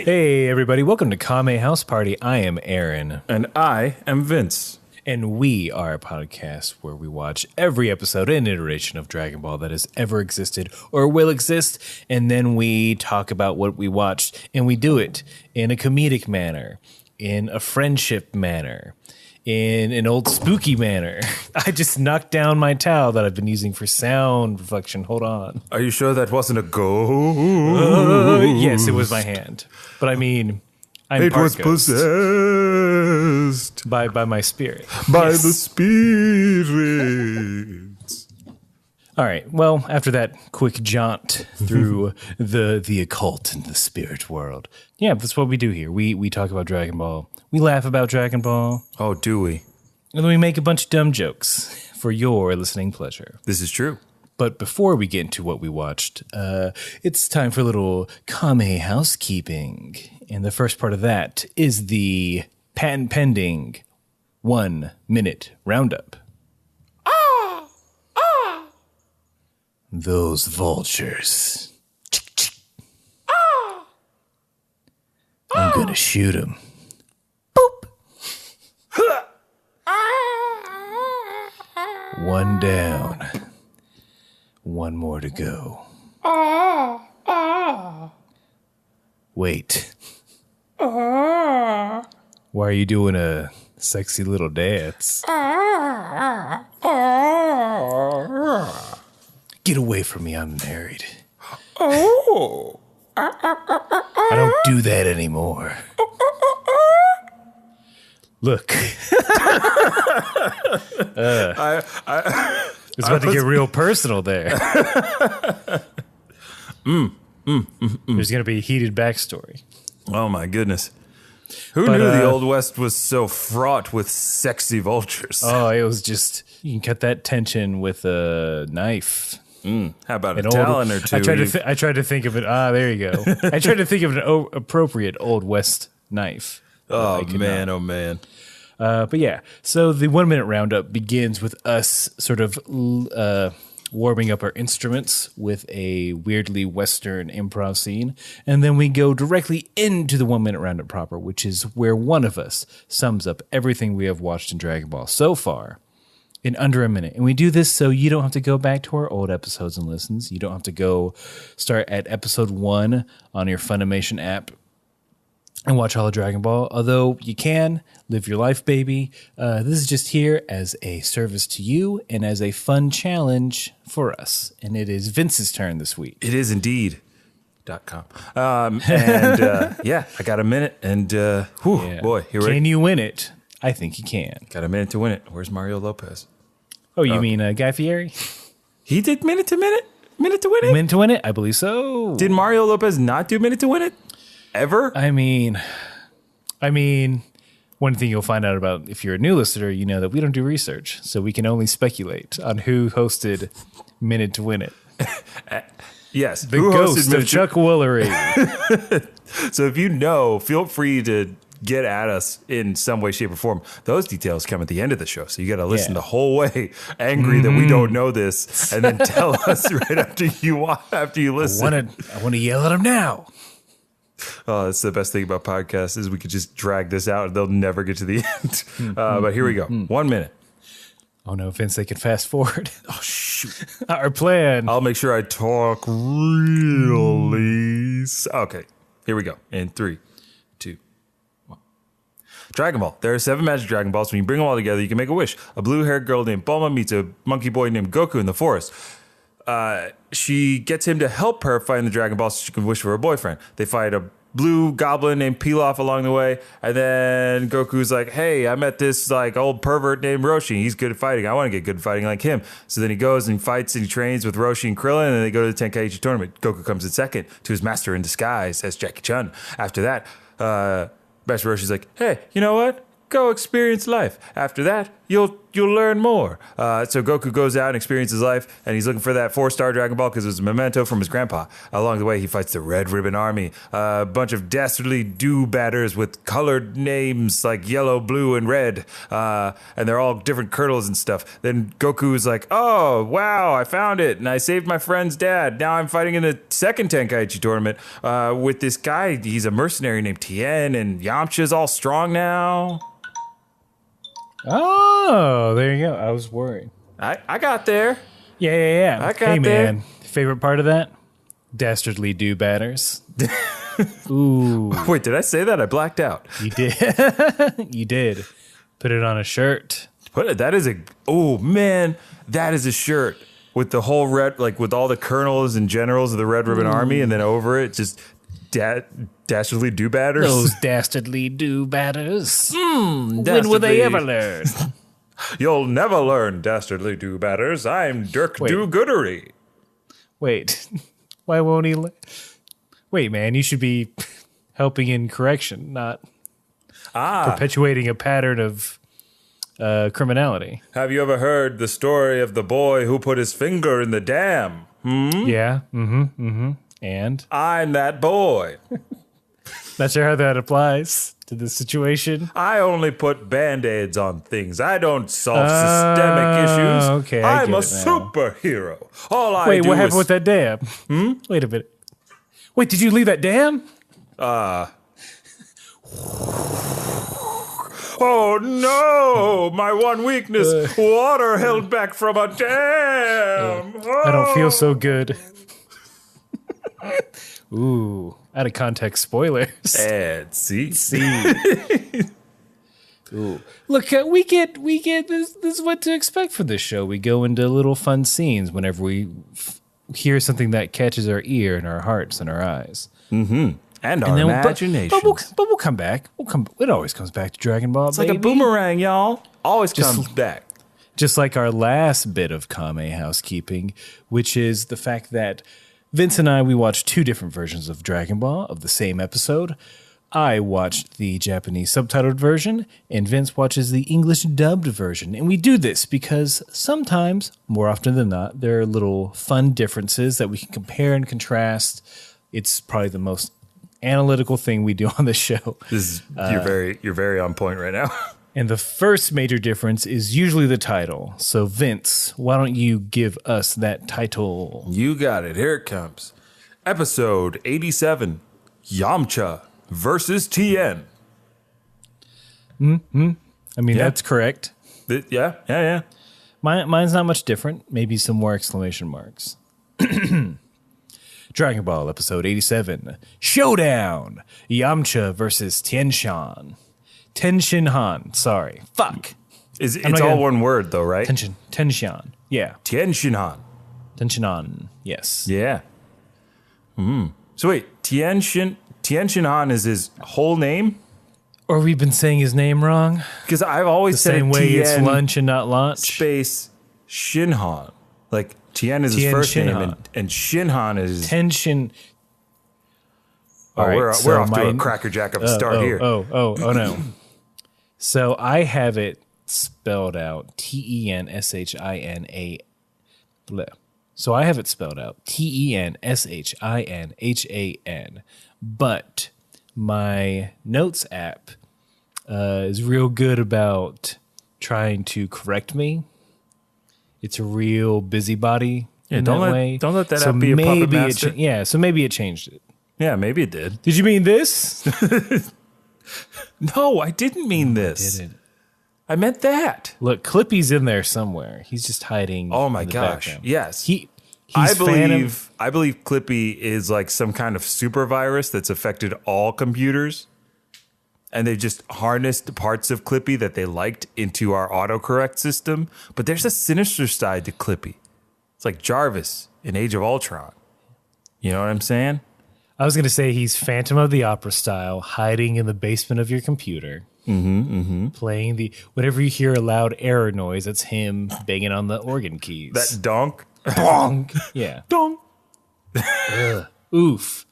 Hey, everybody. Welcome to Kame House Party. I am Aaron. And I am Vince. And we are a podcast where we watch every episode and iteration of Dragon Ball that has ever existed or will exist. And then we talk about what we watched. And we do it in a comedic manner, in a friendship manner, in an old spooky manner. I just knocked down my towel that I've been using for sound reflection. Hold on. Are you sure that wasn't a ghost? Yes, it was my hand. But I mean, I'm it part was ghost. possessed By my spirit. by Yes. the spirits. All right. Well, after that quick jaunt through the occult and the spirit world, yeah, that's what we do here. We talk about Dragon Ball. We laugh about Dragon Ball, Oh, do we? and then we make a bunch of dumb jokes for your listening pleasure. This is true. But before we get into what we watched, it's time for a little Kame housekeeping. And the first part of that is the patent pending 1 minute roundup. Those vultures. I'm gonna shoot them. Boop. One down. One more to go. Wait. Why are you doing a sexy little dance? Get away from me, I'm married. I don't do that anymore. Look. It's about to get real personal there. There's going to be a heated backstory. Oh, my goodness. Who But, knew the Old West was so fraught with sexy vultures? Oh, it was just, you can cut that tension with a knife. How about An a talon or two? I tried to think of it. There you go. I tried to think of an appropriate Old West knife. Oh, man, oh, man. But yeah, so the 1 minute roundup begins with us sort of warming up our instruments with a weirdly Western improv scene. And then we go directly into the 1 minute roundup proper, which is where one of us sums up everything we have watched in Dragon Ball so far in under a minute. And we do this so you don't have to go back to our old episodes and listens. You don't have to go start at episode 1 on your Funimation app and watch all of Dragon Ball. Although you can live your life, baby. This is just here as a service to you and as a fun challenge for us. And it is Vince's turn this week. It is indeed. .com. Yeah, I got a minute, and boy, here we Can you win it? I think you can. got a minute to win it. Where's Mario Lopez? Oh, you mean Guy Fieri? He did minute to win it. Win to win it? I believe so. Did Mario Lopez not do minute to win it? Ever? I mean, one thing you'll find out about if you're a new listener, you know that we don't do research, so we can only speculate on who hosted Minute to Win It. Yes. The ghost of Chuck Woolery. So if you know, feel free to get at us in some way, shape, or form. Those details come at the end of the show, so you got to listen the whole way, angry that we don't know this, and then tell us right after you listen. I want to yell at him now. Oh, that's the best thing about podcasts is we could just drag this out and they'll never get to the end. But here we go. 1 minute. Oh no, Vince, they can fast forward. Oh, shoot. Our plan. I'll make sure I talk really. Okay, here we go. In 3, 2, 1. Dragon Ball. There are 7 magic Dragon Balls. When you bring them all together, you can make a wish. A blue-haired girl named Bulma meets a monkey boy named Goku in the forest. She gets him to help her find the Dragon Ball so she can wish for a boyfriend. They fight a blue goblin named Pilaf along the way, and then Goku's like, hey, I met this like old pervert named Roshi. He's good at fighting. I want to get good at fighting like him. So then he goes and fights and he trains with Roshi and Krillin, and then they go to the Tenkaichi tournament. Goku comes in second to his master in disguise as Jackie Chun. After that, Master Roshi's like, hey, you know what? Go experience life. After that, you'll you'll learn more. So Goku goes out and experiences life, and he's looking for that 4-star Dragon Ball because it was a memento from his grandpa. Along the way, he fights the Red Ribbon Army, a bunch of dastardly do-batters with colored names like yellow, blue, and red, and they're all different colonels and stuff. Then Goku is like, oh, wow, I found it, and I saved my friend's dad. Now I'm fighting in the second Tenkaichi tournament with this guy. He's a mercenary named Tien, and Yamcha's all strong now. Oh, there you go. I was worried. I got there. Yeah. I got hey, there. man. Favorite part of that? Dastardly do-batters. Ooh. Wait, did I say that? I blacked out. You did. You did. Put it on a shirt. That is a shirt with the whole red, like with all the colonels and generals of the Red Ribbon Army, and then over it, just dastardly do-batters. Those dastardly do-batters. When will they ever learn? You'll never learn, dastardly do-batters. I'm Dirk Do-Goodery. Wait. Why won't he? Wait, man. You should be helping in correction, not perpetuating a pattern of criminality. Have you ever heard the story of the boy who put his finger in the dam? Yeah. And? I'm that boy. Not sure how that applies to the situation. I only put Band-Aids on things. I don't solve systemic issues. Okay, I'm a superhero. All I do what happened is... with that dam? Wait a minute. Wait, did you leave that dam? Oh no! My one weakness, water held back from a dam. I don't feel so good. Ooh, out of context spoilers. And see. Ooh. Look, we get this is what to expect for this show. We go into little fun scenes whenever we hear something that catches our ear and our hearts and our eyes. And our imagination. But we'll come back. It always comes back to Dragon Ball. It's like a boomerang, y'all. Always comes back. Just like our last bit of Kame housekeeping, which is the fact that Vince and we watched 2 different versions of Dragon Ball of the same episode. I watched the Japanese subtitled version, and Vince watches the English dubbed version. And we do this because sometimes, more often than not, there are little fun differences that we can compare and contrast. It's probably the most analytical thing we do on the show. You're very on point right now. And the first major difference is usually the title. So Vince, why don't you give us that title? You got it. Here it comes. Episode 87, Yamcha versus Tien. I mean, that's correct. Yeah. Mine's not much different. Maybe some more exclamation marks. Dragon Ball episode 87, Showdown, Yamcha versus Tien-shan. Tien-shan, sorry. Fuck. It's all one word though, right? Tien-shan, yeah. Tien-shan. Tien-shan, yes. Yeah. So wait, Tien-shan is his whole name? Or we've been saying his name wrong? Because I've always said same way it's lunch and not launch. Space Shinhan. Like Tien is his first name, and Shinhan is Tenshin. Oh, right, we're off to a crackerjack of a start here. Oh no. So I have it spelled out Tenshinha. So I have it spelled out Tenshinhan, but my notes app is real good about trying to correct me. It's a real busybody in that way. Don't let that app be a puppet master. So maybe it changed it. Yeah, maybe it did. Did you mean this? No, I didn't mean this. I didn't. I meant that. Look, Clippy's in there somewhere. He's just hiding. Oh my in the gosh! background. Yes, I believe Clippy is like some kind of super virus that's affected all computers, and they just harnessed parts of Clippy that they liked into our autocorrect system. But there's a sinister side to Clippy. It's like Jarvis in Age of Ultron. You know what I'm saying? I was going to say he's Phantom of the Opera style, hiding in the basement of your computer. Playing whenever you hear a loud error noise, that's him banging on the organ keys. That donk. Bonk. Yeah. Donk. Oof.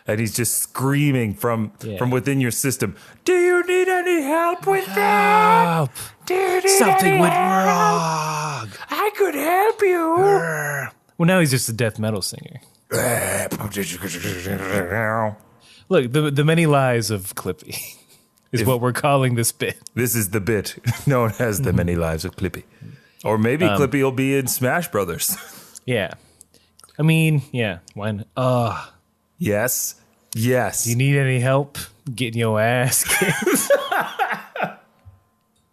And he's just screaming from within your system. Do you need any help with that? Something went wrong. I could help you. Well, now he's just a death metal singer. Look, the many lies of Clippy is what we're calling this bit. This is the bit known as the many lives of Clippy. Or maybe Clippy will be in Smash Brothers. Yeah. I mean, yeah. Why not? Yes. Do you need any help getting your ass kicked?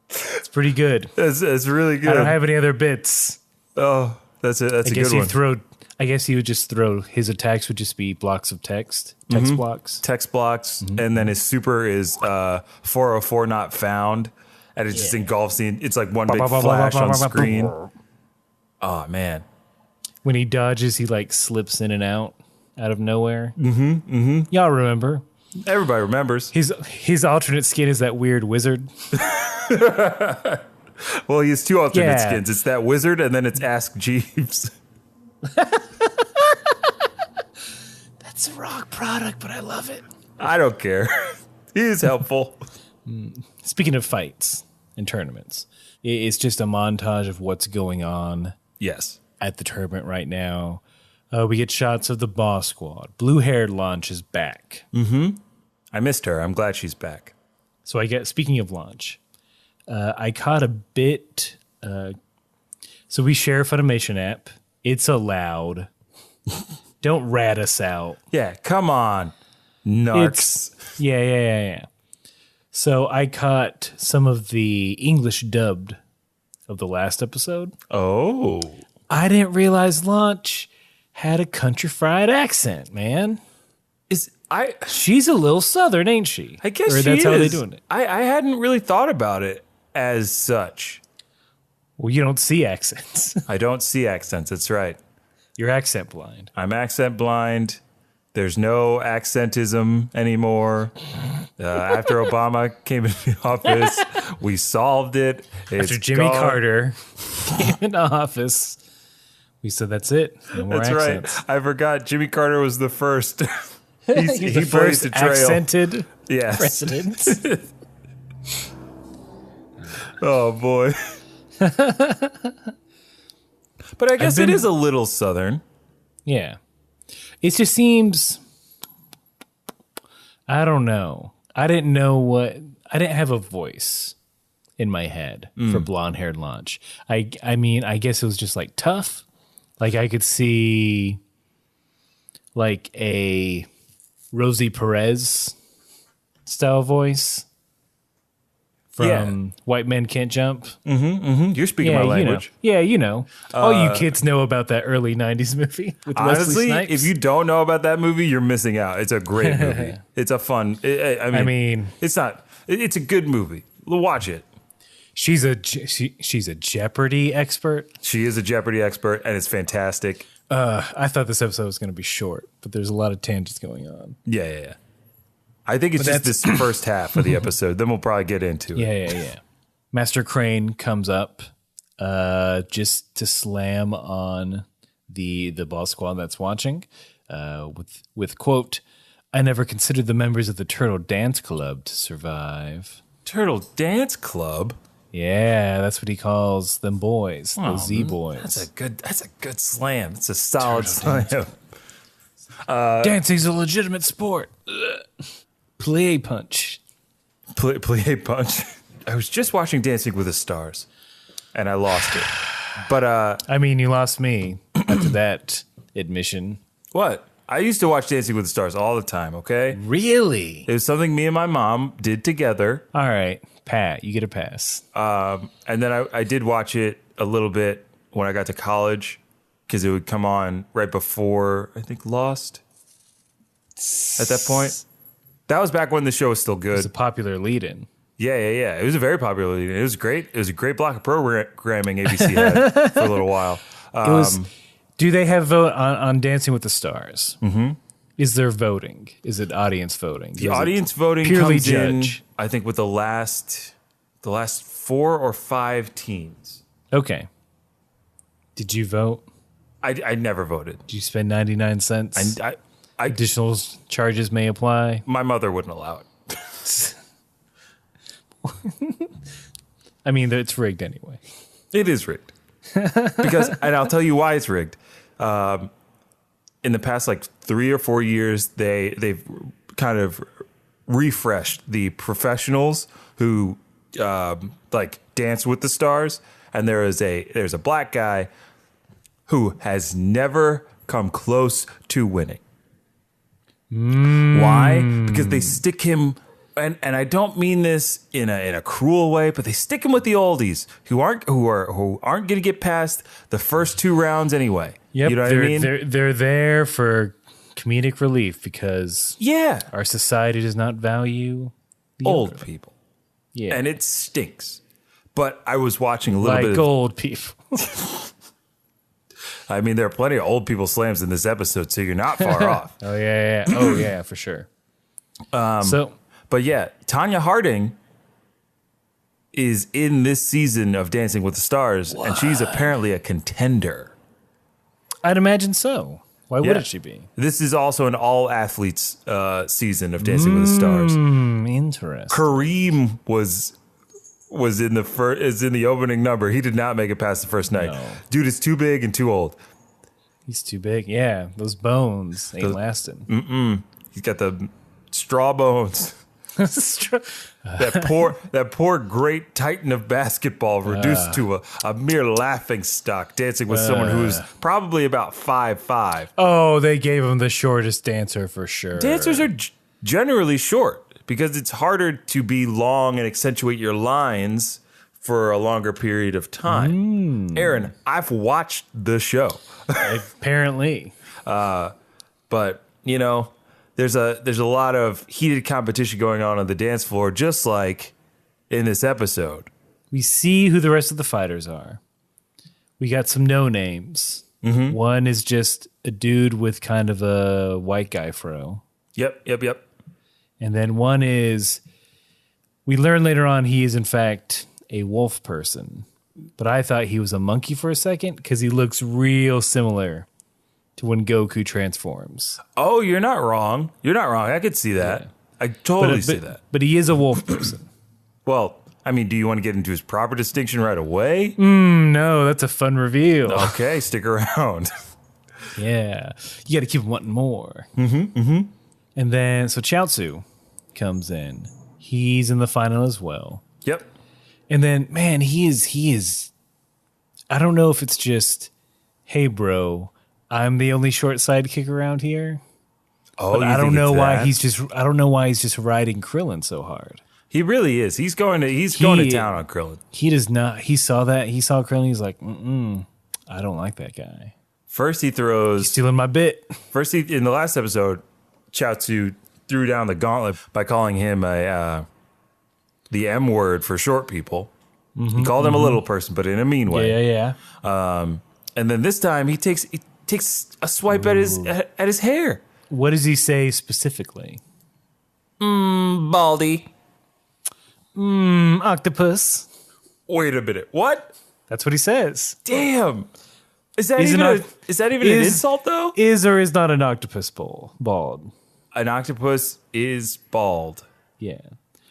It's pretty good. It's really good. I don't have any other bits. Oh, that's a good one. I guess he would just throw, his attacks would just be blocks of text blocks. Text blocks, and then his super is 404 not found, and it just engulfs the. It's like one big flash on screen. Oh man! When he dodges, he like slips in and out of nowhere. Y'all remember? Everybody remembers. His alternate skin is that weird wizard. Well, he has two alternate skins. It's that wizard, and then it's Ask Jeeves. That's a rock product, but I love it. I don't care. He is helpful. Speaking of fights and tournaments, it's just a montage of what's going on. Yes. At the tournament right now. We get shots of the boss squad. Blue-haired Launch is back. I missed her. I'm glad she's back. So speaking of Launch, I caught a bit. So we share a Funimation app. It's allowed. Don't rat us out. Yeah, come on, narcs. Yeah. So I caught some of the English dubbed of the last episode. Oh. I didn't realize Launch had a country fried accent, man. She's a little southern, ain't she? I guess or she that's is. how they're doing it. I hadn't really thought about it as such. Well, you don't see accents. I don't see accents. That's right. You're accent blind. I'm accent blind. There's no accentism anymore. After Obama came into office, we solved it. After Jimmy Carter came into office, we said that's it. No more accents. Right. I forgot Jimmy Carter was the first. He's the first accented president. Oh boy. But I guess it is a little southern. Yeah. It just seems, I don't know. I didn't have a voice in my head for blonde-haired Launch. I mean, I guess it was just like tough. Like I could see like a Rosie Perez style voice from White Men Can't Jump. You're speaking my language. You know. All you kids know about that early 90s movie with Wesley Snipes. If you don't know about that movie, you're missing out. It's a great movie. It's a fun. It's not. It's a good movie. Watch it. She's a Jeopardy expert. She is a Jeopardy expert, and it's fantastic. I thought this episode was going to be short, but there's a lot of tangents going on. Yeah. I think it's just this first half of the episode. Then we'll probably get into it. Yeah. Master Crane comes up just to slam on the boss squad that's watching with quote, "I never considered the members of the Turtle Dance Club to survive." Turtle Dance Club? Yeah, that's what he calls them boys, those Z boys. That's a good slam. It's a solid slam. Dancing's a legitimate sport. Plie punch. Plie punch. I was just watching Dancing with the Stars, and I lost it. But I mean, you lost me after that admission. What? I used to watch Dancing with the Stars all the time. Okay. Really? It was something me and my mom did together. All right, Pat, you get a pass. And then I did watch it a little bit when I got to college because it would come on right before I think Lost. At that point. That was back when the show was still good. It was a popular lead-in. Yeah. It was a very popular lead-in. It was great. It was a great block of programming ABC had for a little while. Do they have vote on Dancing with the Stars? Mm-hmm. Is there voting? Is it audience voting? The audience voting purely comes judge? in, I think, with the last 4 or 5 teams. Okay. Did you vote? I never voted. Did you spend 99 cents? additional charges may apply. My mother wouldn't allow it. I mean, it's rigged anyway. It is rigged. And I'll tell you why it's rigged. In the past, 3 or 4 years, they've kind of refreshed the professionals who dance with the stars. And there's a black guy who has never come close to winning. Why? Because they stick him, and I don't mean this in a cruel way, but they stick him with the oldies who aren't going to get past the first 2 rounds anyway. Yep, you know what I mean? They're there for comedic relief because our society does not value the old people. Yeah, and it stinks. But I was watching a little bit of old people. I mean, there are plenty of old people slams in this episode, so you're not far off. Oh yeah, for sure. But yeah, Tanya Harding is in this season of Dancing with the Stars, and she's apparently a contender. I'd imagine so. Why wouldn't she be? This is also an all athletes season of Dancing with the Stars. Interesting. Kareem is in the opening number. He did not make it past the first night. No. Dude is too big and too old. He's too big. Yeah, those bones ain't lasting. He's got the straw bones. that poor great titan of basketball reduced to a mere laughing stock, dancing with someone who's probably about 5'5". Oh, they gave him the shortest dancer for sure. Dancers are generally short because it's harder to be long and accentuate your lines for a longer period of time. Aaron, I've watched the show. Apparently. But, there's a lot of heated competition going on the dance floor, just like in this episode. We see who the rest of the fighters are. We got some no-names. Mm-hmm. One is just a dude with kind of a white guy fro. Yep. And then one is, we learn later on he is in fact a wolf person. But I thought he was a monkey for a second because he looks real similar to when Goku transforms. Oh, you're not wrong. I could see that. Yeah. I totally see that. But he is a wolf person. Well, I mean, do you want to get into his proper distinction right away? No, that's a fun reveal. Okay, stick around. Yeah. You got to keep wanting more. And then, so Chaozu comes in. He's in the final as well. Yep. And then, man, he is, I don't know if it's just, hey, bro, I'm the only short sidekick around here. Oh, I don't know why he's just riding Krillin so hard. He really is. He's going to town on Krillin. He does not. He saw that. He saw Krillin. He's like, I don't like that guy. First, he throws... He's stealing my bit. First, in the last episode, Chaozu threw down the gauntlet by calling him the M word for short people. He called him a little person, but in a mean way. Yeah. And then this time, he takes a swipe at his hair. What does he say specifically? Baldy. Octopus. Wait a minute. What? That's what he says. Damn. Is that even an insult, though? Is or is not an octopus bald? An octopus is bald. Yeah.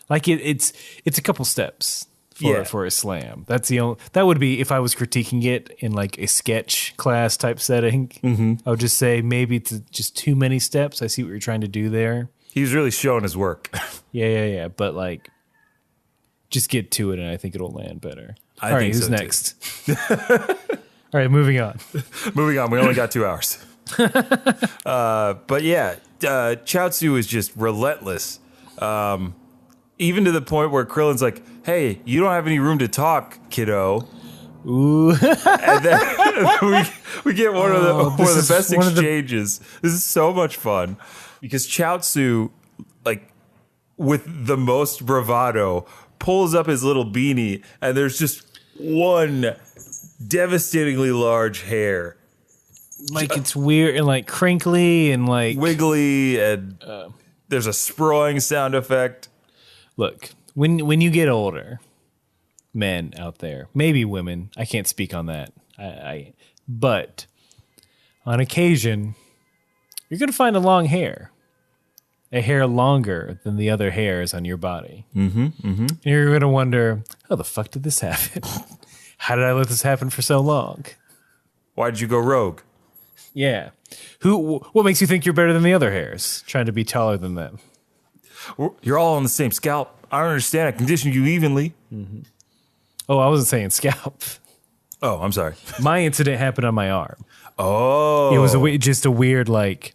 Like it's a couple steps for a slam. That's the only, that would be if I was critiquing it in like a sketch class type setting. I would just say maybe it's just too many steps. I see what you're trying to do there. He's really showing his work. Yeah. But like, just get to it, and I think it'll land better. All right, who's next? All right, moving on. We only got 2 hours. But yeah, Chaozu is just relentless. Even to the point where Krillin's like, hey, you don't have any room to talk, kiddo. Ooh. And then we get one of the best exchanges. This is so much fun. Because Chaozu, like, with the most bravado, pulls up his little beanie, and there's just one devastatingly large hair. Like, it's weird and, like, crinkly and, like... wiggly, and there's a sprawling sound effect. Look, when you get older, men out there, maybe women, I can't speak on that, but on occasion, you're going to find a long hair. A hair longer than the other hairs on your body. And you're going to wonder, how the fuck did this happen? How did I let this happen for so long? Why did you go rogue? Yeah. What makes you think you're better than the other hairs? Trying to be taller than them. You're all on the same scalp. I don't understand. I conditioned you evenly. Oh, I wasn't saying scalp. Oh, I'm sorry. My incident happened on my arm. Oh. It was just a weird, like,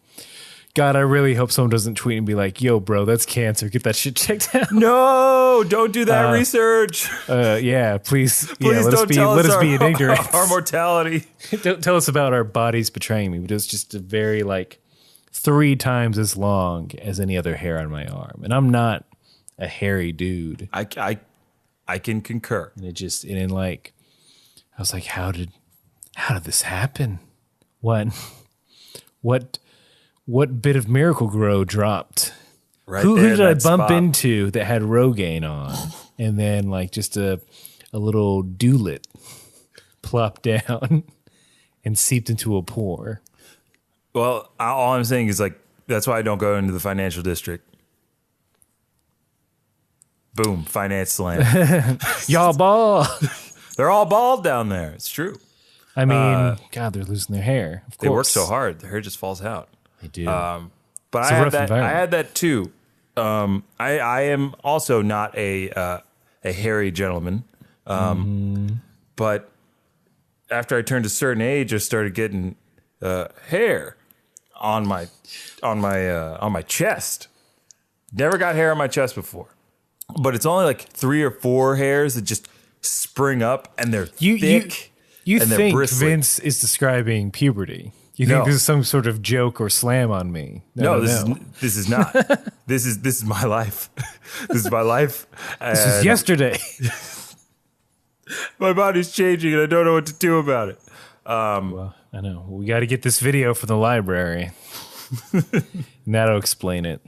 God, I really hope someone doesn't tweet and be like, yo, bro, that's cancer. Get that shit checked out. No, don't do that research. Yeah, please. Please let us be in ignorance. Our mortality. Don't tell us about our bodies betraying me, but it's just a very, like, 3 times as long as any other hair on my arm. And I'm not a hairy dude. I can concur. And I was like, how did this happen? What bit of Miracle Grow dropped? Right Who there, did I that bump spot. into that had Rogaine on? And then like just a little dewlet plopped down and seeped into a pore. Well, all I'm saying is like, that's why I don't go into the financial district. Boom, finance slam. Y'all ball. They're all bald down there. It's true. I mean, God, they're losing their hair. Of course. They work so hard. Their hair just falls out. They do. But It's I a had rough that. I environment. had that too. I am also not a hairy gentleman. But after I turned a certain age, I started getting hair on my chest. Never got hair on my chest before, but it's only like 3 or 4 hairs that just spring up, and they're thick. You and they're think bristly. Vince is describing puberty? You think No. this is some sort of joke or slam on me? No, this is not. This is my life. This is my life. This is yesterday. My body's changing, and I don't know what to do about it. Well, I know. We got to get this video from the library. And that'll explain it.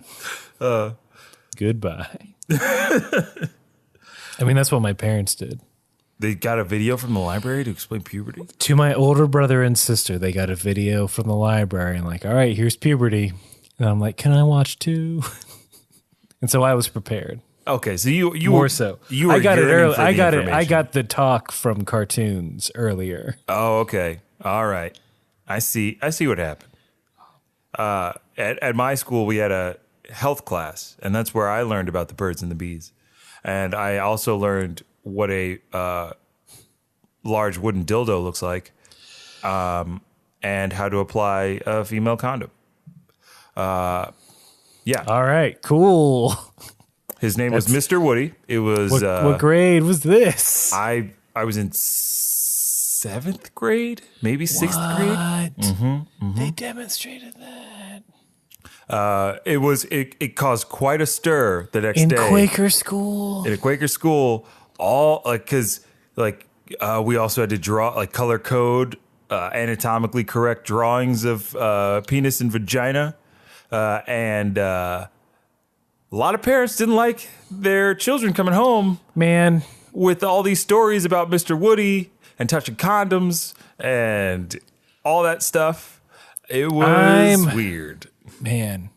Goodbye. I mean, that's what my parents did. They got a video from the library to explain puberty? To my older brother and sister, they got a video from the library and like, all right, here's puberty. And I'm like, can I watch too? And so I was prepared. Okay, so you More were, so. you were I got it yearning early. for I the got it. I information. got the talk from cartoons earlier. Oh, okay. All right. I see what happened. At my school, we had a health class, and that's where I learned about the birds and the bees. And I also learned what a large wooden dildo looks like, and how to apply a female condom. Yeah. All right, cool. His name was Mr. Woody. It was What grade was this? I was in 7th grade, maybe 6th grade. They demonstrated that It caused quite a stir the next in day Quaker school. in a Quaker school. All like because we also had to draw like color code anatomically correct drawings of penis and vagina, and a lot of parents didn't like their children coming home Man, with all these stories about Mr. Woody and touching condoms and all that stuff. It was weird. man,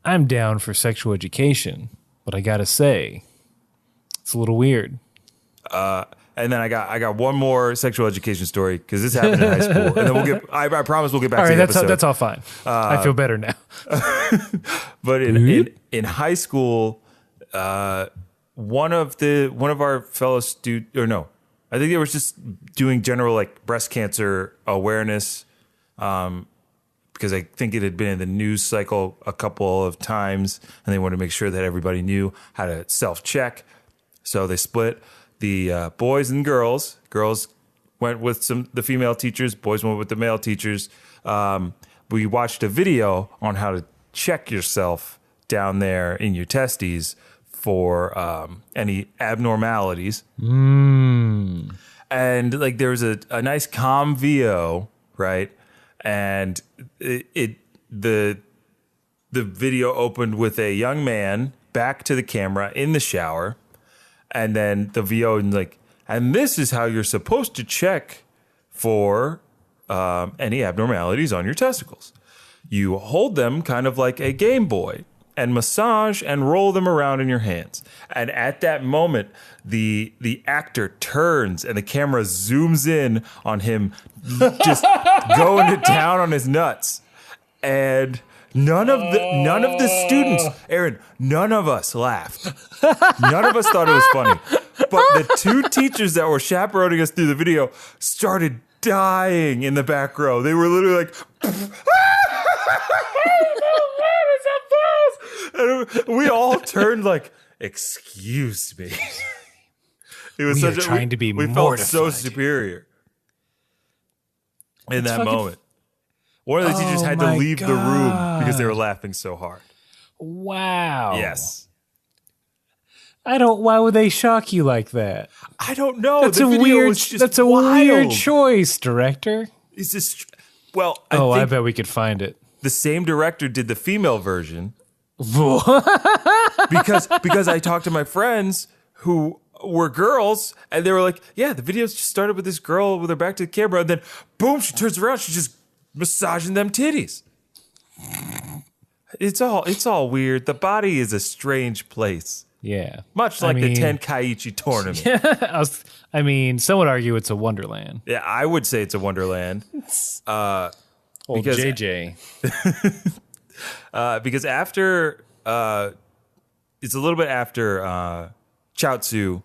I'm down for sexual education, but I gotta say, it's a little weird. And then I got one more sexual education story because this happened in high school, and then we'll get. I promise we'll get back All to right, the that's episode. that's all fine. I feel better now. But in high school, one of our fellow students, or no, I think they were just doing general like breast cancer awareness, because I think it had been in the news cycle a couple of times, and they wanted to make sure that everybody knew how to self-check. So they split the boys and girls. Girls went with the female teachers. Boys went with the male teachers. We watched a video on how to check yourself down there in your testes for any abnormalities. And like there was a nice calm VO, right? And the video opened with a young man back to the camera in the shower, and then the VO and this is how you're supposed to check for any abnormalities on your testicles. You hold them kind of like a Game Boy and massage and roll them around in your hands. And at that moment, the actor turns and the camera zooms in on him just going to town on his nuts. And none of the students, Aaron, none of us laughed. None of us thought it was funny. But the two teachers that were chaperoning us through the video started dying in the back row. They were literally like, and we all turned like, excuse me. It was We are trying to be we mortified. felt so superior in that moment. One of the teachers had to my leave the room God. because they were laughing so hard. Wow. Yes. Why would they shock you like that? I don't know. That's The a video weird was just that's a wild. weird choice, director. It's just, well, I think bet we could find it. the same director did the female version because I talked to my friends who were girls and they were like, yeah, the video just started with this girl with her back to the camera and then boom, she turns around, she's just massaging them titties. It's all weird. The body is a strange place. Yeah. Much like the Tenkaichi tournament. Some would argue it's a wonderland. Yeah, I would say it's a wonderland. Old Because- JJ. Because after it's a little bit after Chaozu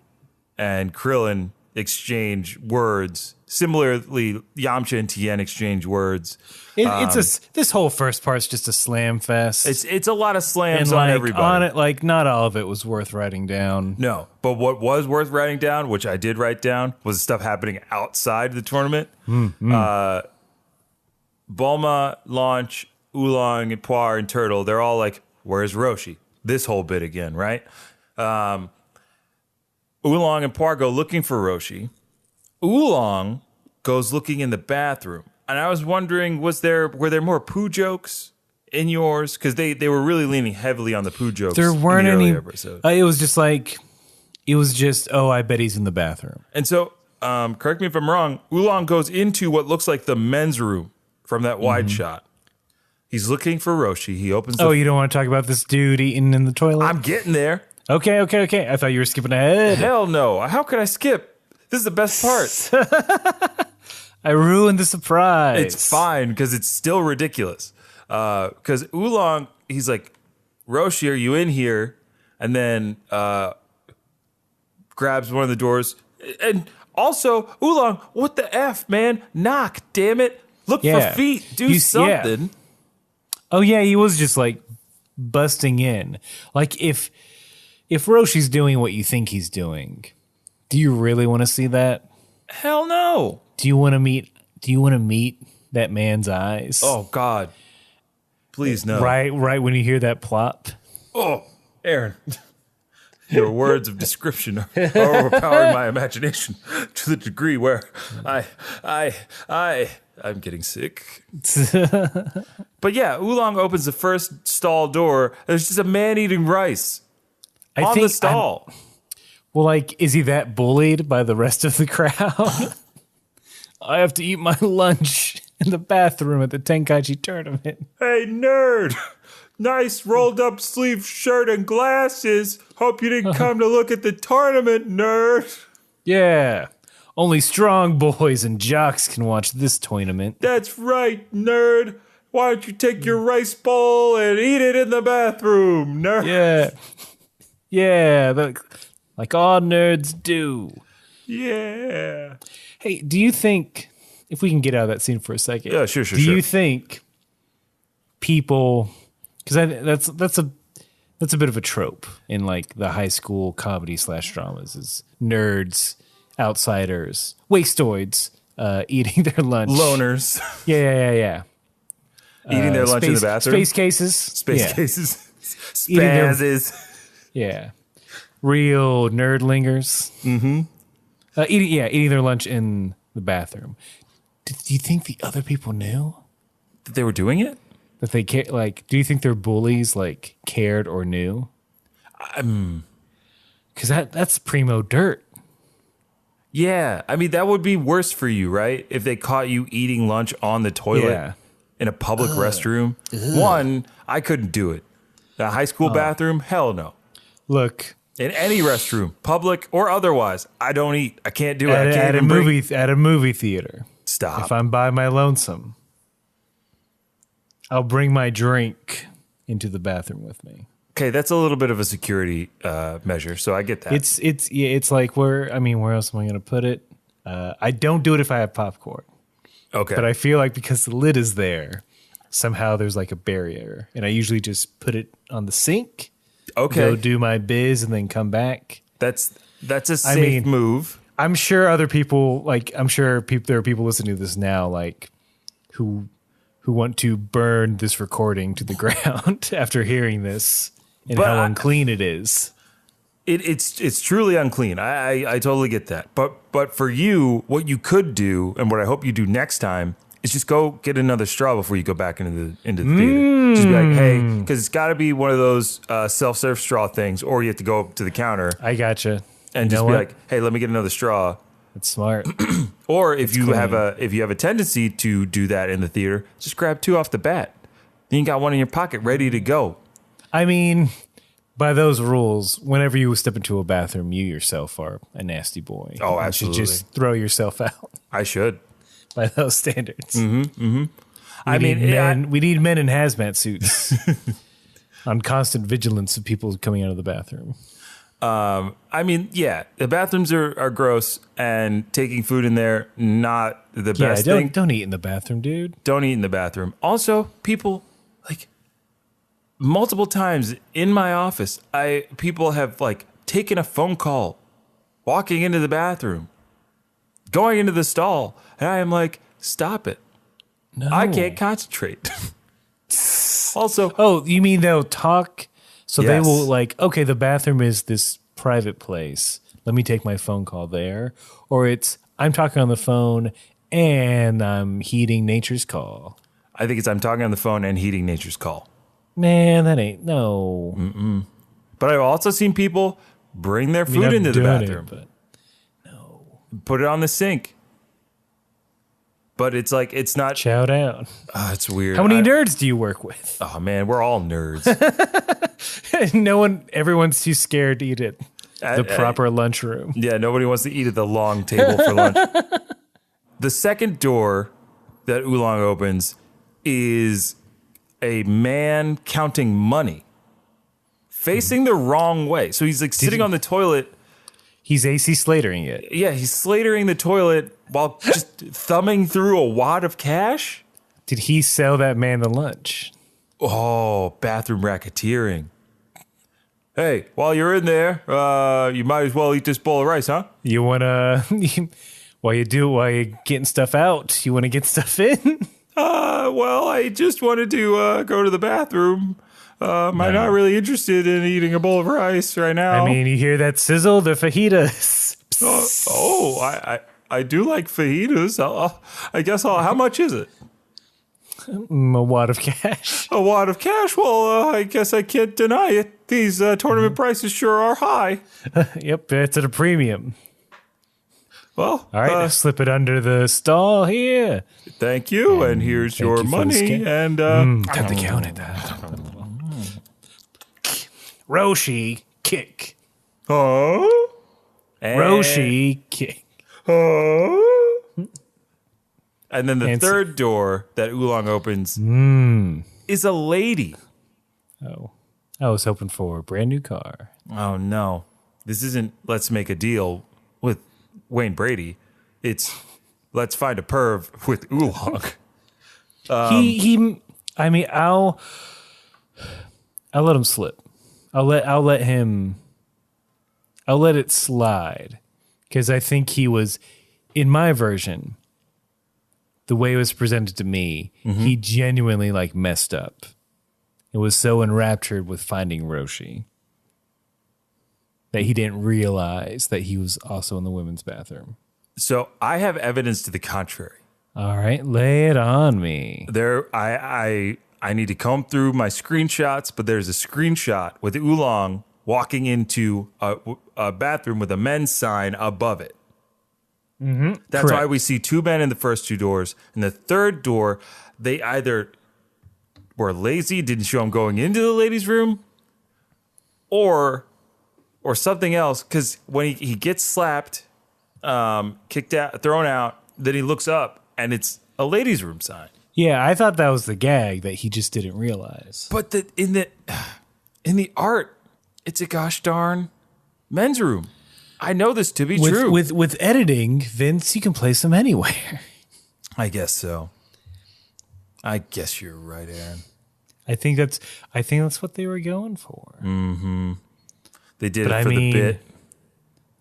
and Krillin exchange words. Similarly, Yamcha and Tien exchange words. This whole first part's just a slam fest. It's a lot of slams and on everybody. on it, like not all of it was worth writing down. No, but what was worth writing down, which I did write down, was stuff happening outside the tournament. Bulma, Launch, Oolong, and Poir, and Turtle, they're all like, where's Roshi? This whole bit again, right? Oolong and Poir go looking for Roshi. Oolong goes looking in the bathroom. And I was wondering, were there more poo jokes in yours? Because they were really leaning heavily on the poo jokes. There weren't in the any. earlier episode. It was just, oh, I bet he's in the bathroom. And so, correct me if I'm wrong, Oolong goes into what looks like the men's room from that wide shot. He's looking for Roshi. He opens the... Oh, you don't want to talk about this dude eating in the toilet? I'm getting there. Okay. I thought you were skipping ahead. Hell no. How could I skip? This is the best part. I ruined the surprise. It's fine because it's still ridiculous. Because Oolong, he's like, Roshi, are you in here? And then grabs one of the doors. And also, Oolong, what the F, man? Knock, damn it. Look for feet. Do something. Yeah. Oh, yeah, he was just like busting in. Like if Roshi's doing what you think he's doing, do you really want to see that? Hell no. Do you want to meet that man's eyes? Oh God. Please no. Right when you hear that plop. Oh, Aaron. Your words of description are overpowering my imagination to the degree where I'm getting sick. But yeah, Oolong opens the first stall door. There's just a man eating rice on the stall. Well, like, is he that bullied by the rest of the crowd? I have to eat my lunch in the bathroom at the Tenkaichi tournament. Hey, nerd. Nice rolled up sleeve shirt and glasses. Hope you didn't come to look at the tournament, nerd. Yeah. Only strong boys and jocks can watch this tournament. That's right, nerd. Why don't you take your rice bowl and eat it in the bathroom, nerd? Yeah. Yeah, like all nerds do. Yeah. Hey, do you think, if we can get out of that scene for a second. Yeah, sure. Do you think people, because that's a bit of a trope in like the high school comedy / dramas, is nerds, outsiders, wastoids, eating their lunch. Loners. Yeah. Eating their lunch in the bathroom. Space cases. Cases. Eating their- Spazzes. Yeah. Real nerdlingers. Mm-hmm. Eating their lunch in the bathroom. Do you think the other people knew That they were doing it? that they care? Like, do you think their bullies like cared or knew? Because that's primo dirt. Yeah. I mean, that would be worse for you, right? If they caught you eating lunch on the toilet. Yeah. in a public restroom. One, I couldn't do it. A high school bathroom, hell no. Look, In any restroom, public or otherwise, I don't eat. I can't do it. I can't at a even bring- movie at a movie theater. Stop. If I'm by my lonesome, I'll bring my drink into the bathroom with me. Okay, that's a little bit of a security measure, so I get that. It's like where else am I going to put it? I don't do it if I have popcorn, okay. but I feel like because the lid is there, somehow there's like a barrier, and I usually just put it on the sink. Okay. Go do my biz and then come back. That's a safe move. I'm sure other people there are people listening to this now like who want to burn this recording to the ground after hearing this and how unclean it is. It's truly unclean. I totally get that. But for you, what you could do, and what I hope you do next time, is just go get another straw before you go back into the theater. Just be like, hey, because it's got to be one of those self-serve straw things, or you have to go up to the counter. I gotcha. And just be like, hey, let me get another straw. That's smart. Or if you have a tendency to do that in the theater, just grab two off the bat. Then you got one in your pocket ready to go. I mean, by those rules, whenever you step into a bathroom, you yourself are a nasty boy. Oh, You absolutely. should just throw yourself out I should. by those standards. I mean, We need men in hazmat suits on constant vigilance of people coming out of the bathroom. I mean, yeah, the bathrooms are gross, and taking food in there, not the best thing. Don't eat in the bathroom, dude. Don't eat in the bathroom. Also, people, like, multiple times in my office, people have, like, taken a phone call, walking into the bathroom, going into the stall, and I am like, stop it. No. I can't concentrate. Also, Oh, you mean they'll talk? So they Yes. will like, okay, the bathroom is this private place. Let me take my phone call there. Or it's, I'm talking on the phone and I'm heeding nature's call. I think it's I'm talking on the phone and heeding nature's call. Man, that ain't, no. But I've also seen people bring their food I'm into the doing bathroom, but put it on the sink. But it's like, it's not, chow down. it's weird. How many nerds do you work with? Oh man, we're all nerds. Everyone's too scared to eat at the proper lunchroom. Yeah, nobody wants to eat at the long table for lunch. The second door that Oolong opens is a man counting money, facing the wrong way. So he's like sitting on the toilet. He's AC Slatering it. Yeah, he's slatering the toilet while just thumbing through a wad of cash. Did he sell that man the lunch? Oh, bathroom racketeering. Hey, while you're in there, you might as well eat this bowl of rice, huh? You wanna while you're getting stuff out, you wanna get stuff in? Well, I just wanted to go to the bathroom. I'm not really interested in eating a bowl of rice right now. I mean, you hear that sizzle? The fajitas. I do like fajitas. I guess how much is it? A wad of cash. A wad of cash? Well, I guess I can't deny it. These tournament prices sure are high. Yep, it's at a premium. Well, All right, slip it under the stall here. thank you, and here's thank your you for the money. scan. And Time to count it. Roshi kick. huh? Roshi kick. And then the Fancy. third door that Oolong opens is a lady. Oh, I was hoping for a brand new car. Oh no, this isn't Let's Make a Deal with Wayne Brady. It's Let's Find a Perv with Oolong. I mean, I'll let him slip. I'll let it slide because I think he was, in my version, the way it was presented to me, he genuinely like messed up. It was so enraptured with finding Roshi that he didn't realize that he was also in the women's bathroom. So I have evidence to the contrary. All right, lay it on me. I need to comb through my screenshots, but there's a screenshot with Oolong walking into a bathroom with a men's sign above it. That's Correct. why we see two men in the first two doors. In the third door, they either were lazy, didn't show him going into the ladies' room, or something else. Because when he gets slapped, kicked out, thrown out, then he looks up and it's a ladies' room sign. Yeah, I thought that was the gag that he just didn't realize. But in the art, it's a gosh darn men's room. I know this to be true. With editing, Vince, you can place them anywhere. I guess so. I guess you're right, Aaron. I think that's what they were going for. Mm-hmm. They did it for the bit.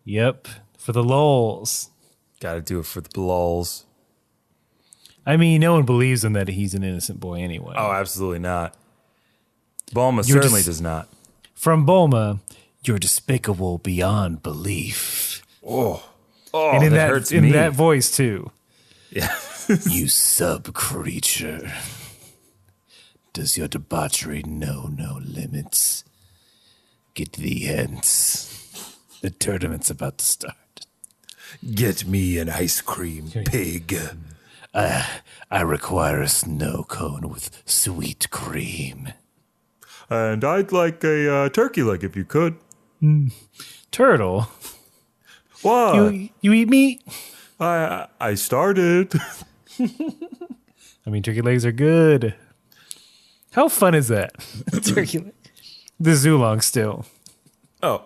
Yep, for the lulz. Got to do it for the lulz. I mean, no one believes him that he's an innocent boy anyway. Oh, absolutely not. Bulma certainly does not. From Bulma, you're despicable beyond belief. Oh, and that hurts me. In that voice too. Yeah. You sub-creature. Does your debauchery know no limits? Get thee hence. The tournament's about to start. Get me an ice cream, pig. I require a snow cone with sweet cream. And I'd like a turkey leg if you could. Turtle? What? You eat meat? I started. I mean, turkey legs are good. How fun is that? Turkey leg. The Zulong still. Oh.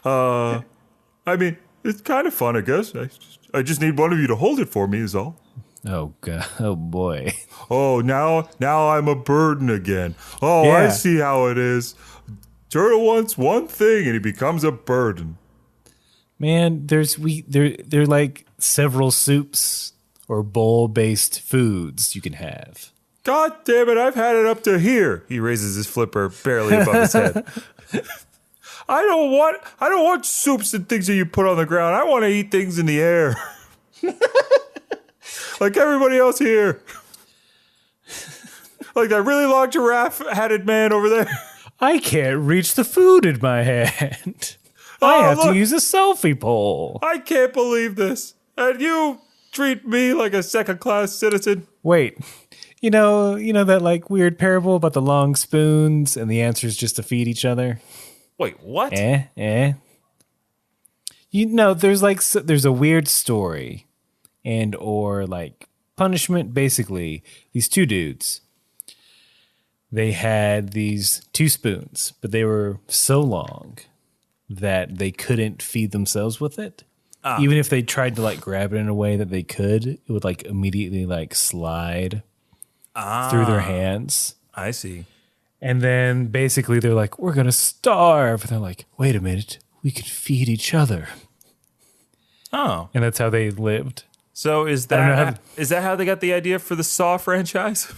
I mean, it's kind of fun, I guess. I just need one of you to hold it for me is all. Oh, God. Oh, boy. Oh, now I'm a burden again. Oh, yeah. I see how it is. Turtle wants one thing and he becomes a burden. Man, there are like several soups or bowl-based foods you can have. God damn it, I've had it up to here. He raises his flipper barely above his head. I don't want soups and things that you put on the ground. I want to eat things in the air. Like everybody else here. Like that really long giraffe-hatted man over there. I can't reach the food in my hand. I have to use a selfie pole. I can't believe this. And you treat me like a second-class citizen. Wait. You know that like weird parable about the long spoons and the answer is just to feed each other? Wait, what? You know, there's a weird story and or like punishment. Basically, these two dudes, they had these two spoons, but they were so long that they couldn't feed themselves with it. Even if they tried to like grab it in a way that they could, it would like immediately like slide through their hands. I see. And then basically they're like, we're going to starve. And they're like, wait a minute, we could feed each other. Oh. And that's how they lived. So is that how they got the idea for the Saw franchise?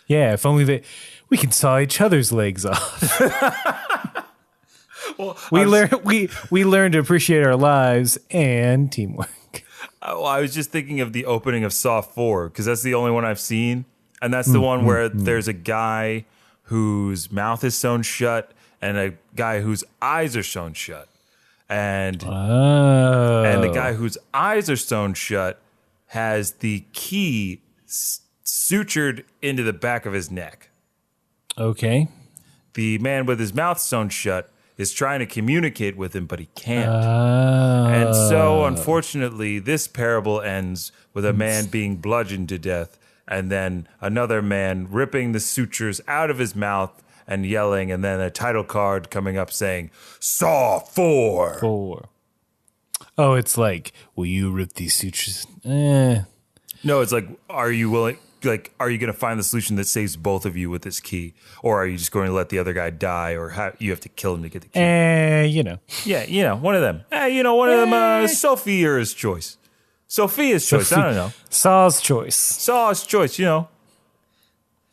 Yeah, if only we can saw each other's legs off. Well, we learn to appreciate our lives and teamwork. I was just thinking of the opening of Saw 4 because that's the only one I've seen, and that's the one where there's a guy whose mouth is sewn shut and a guy whose eyes are sewn shut, and the guy whose eyes are sewn shut has the key sutured into the back of his neck. Okay. The man with his mouth sewn shut is trying to communicate with him, but he can't. And so, unfortunately, this parable ends with a man being bludgeoned to death and then another man ripping the sutures out of his mouth and yelling, and then a title card coming up saying, Saw 4. 4. Oh, it's like, will you rip these sutures? No, it's like, are you willing... Like, are you going to find the solution that saves both of you with this key? Or are you just going to let the other guy die? Or you have to kill him to get the key? Yeah, one of them. One of them, Sophia's choice. Sophia's choice, I don't know. Saw's choice. Saw's choice,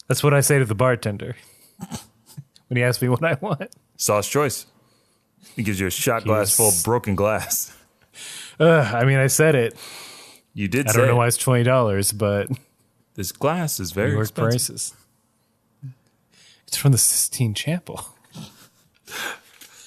That's what I say to the bartender when he asks me what I want. Saw's choice. He gives you a shot glass full of broken glass. I mean, I said it. You did say it. I don't know why it's $20, but... This glass is very expensive. Prices. It's from the Sistine Chapel.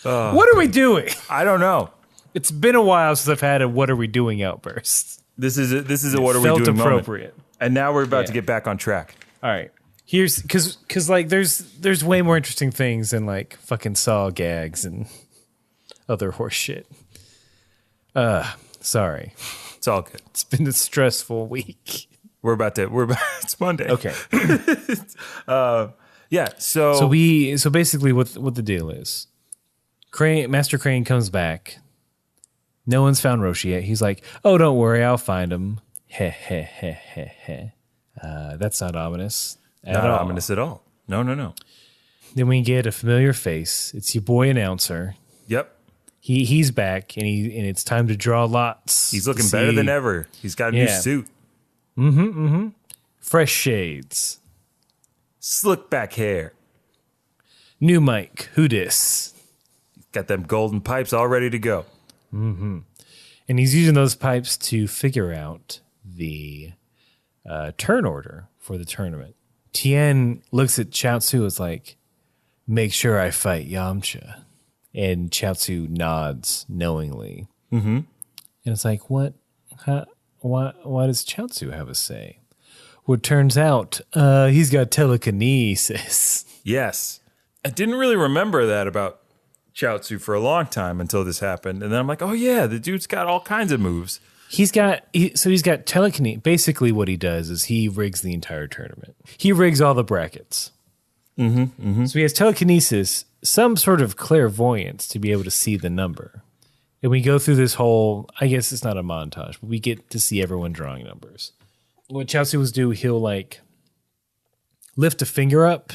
What are we doing? I don't know. It's been a while since I've had a "What are we doing" outburst. This is a "What are we doing" felt appropriate. moment. And now we're about to get back on track. All right. Here's because like there's way more interesting things than like fucking saw gags and other horse shit. Sorry. It's all good. It's been a stressful week. It's Monday. Okay. Yeah. So basically what the deal is. Master Crane comes back. No one's found Roshi yet. He's like, oh, don't worry, I'll find him. Heh heh heh heh heh. That's not ominous. Not ominous at all. No. Then we get a familiar face. It's your boy announcer. Yep. He's back, and it's time to draw lots. He's looking better than ever. He's got a new suit. Fresh shades. Slick back hair. New mic. Who dis? Got them golden pipes all ready to go. And he's using those pipes to figure out the turn order for the tournament. Tien looks at Chaozu and is like, make sure I fight Yamcha. And Chaozu nods knowingly. Mm-hmm. And it's like, what? Why does Chaozu have a say? Well, it turns out he's got telekinesis. Yes. I didn't really remember that about Chaozu for a long time until this happened. And then I'm like, oh yeah, the dude's got all kinds of moves. He's got telekinesis. Basically what he does is he rigs the entire tournament. He rigs all the brackets. So he has telekinesis, some sort of clairvoyance to be able to see the number. And we go through this whole, I guess it's not a montage, but we get to see everyone drawing numbers. What Chaozu was do, he'll like lift a finger up,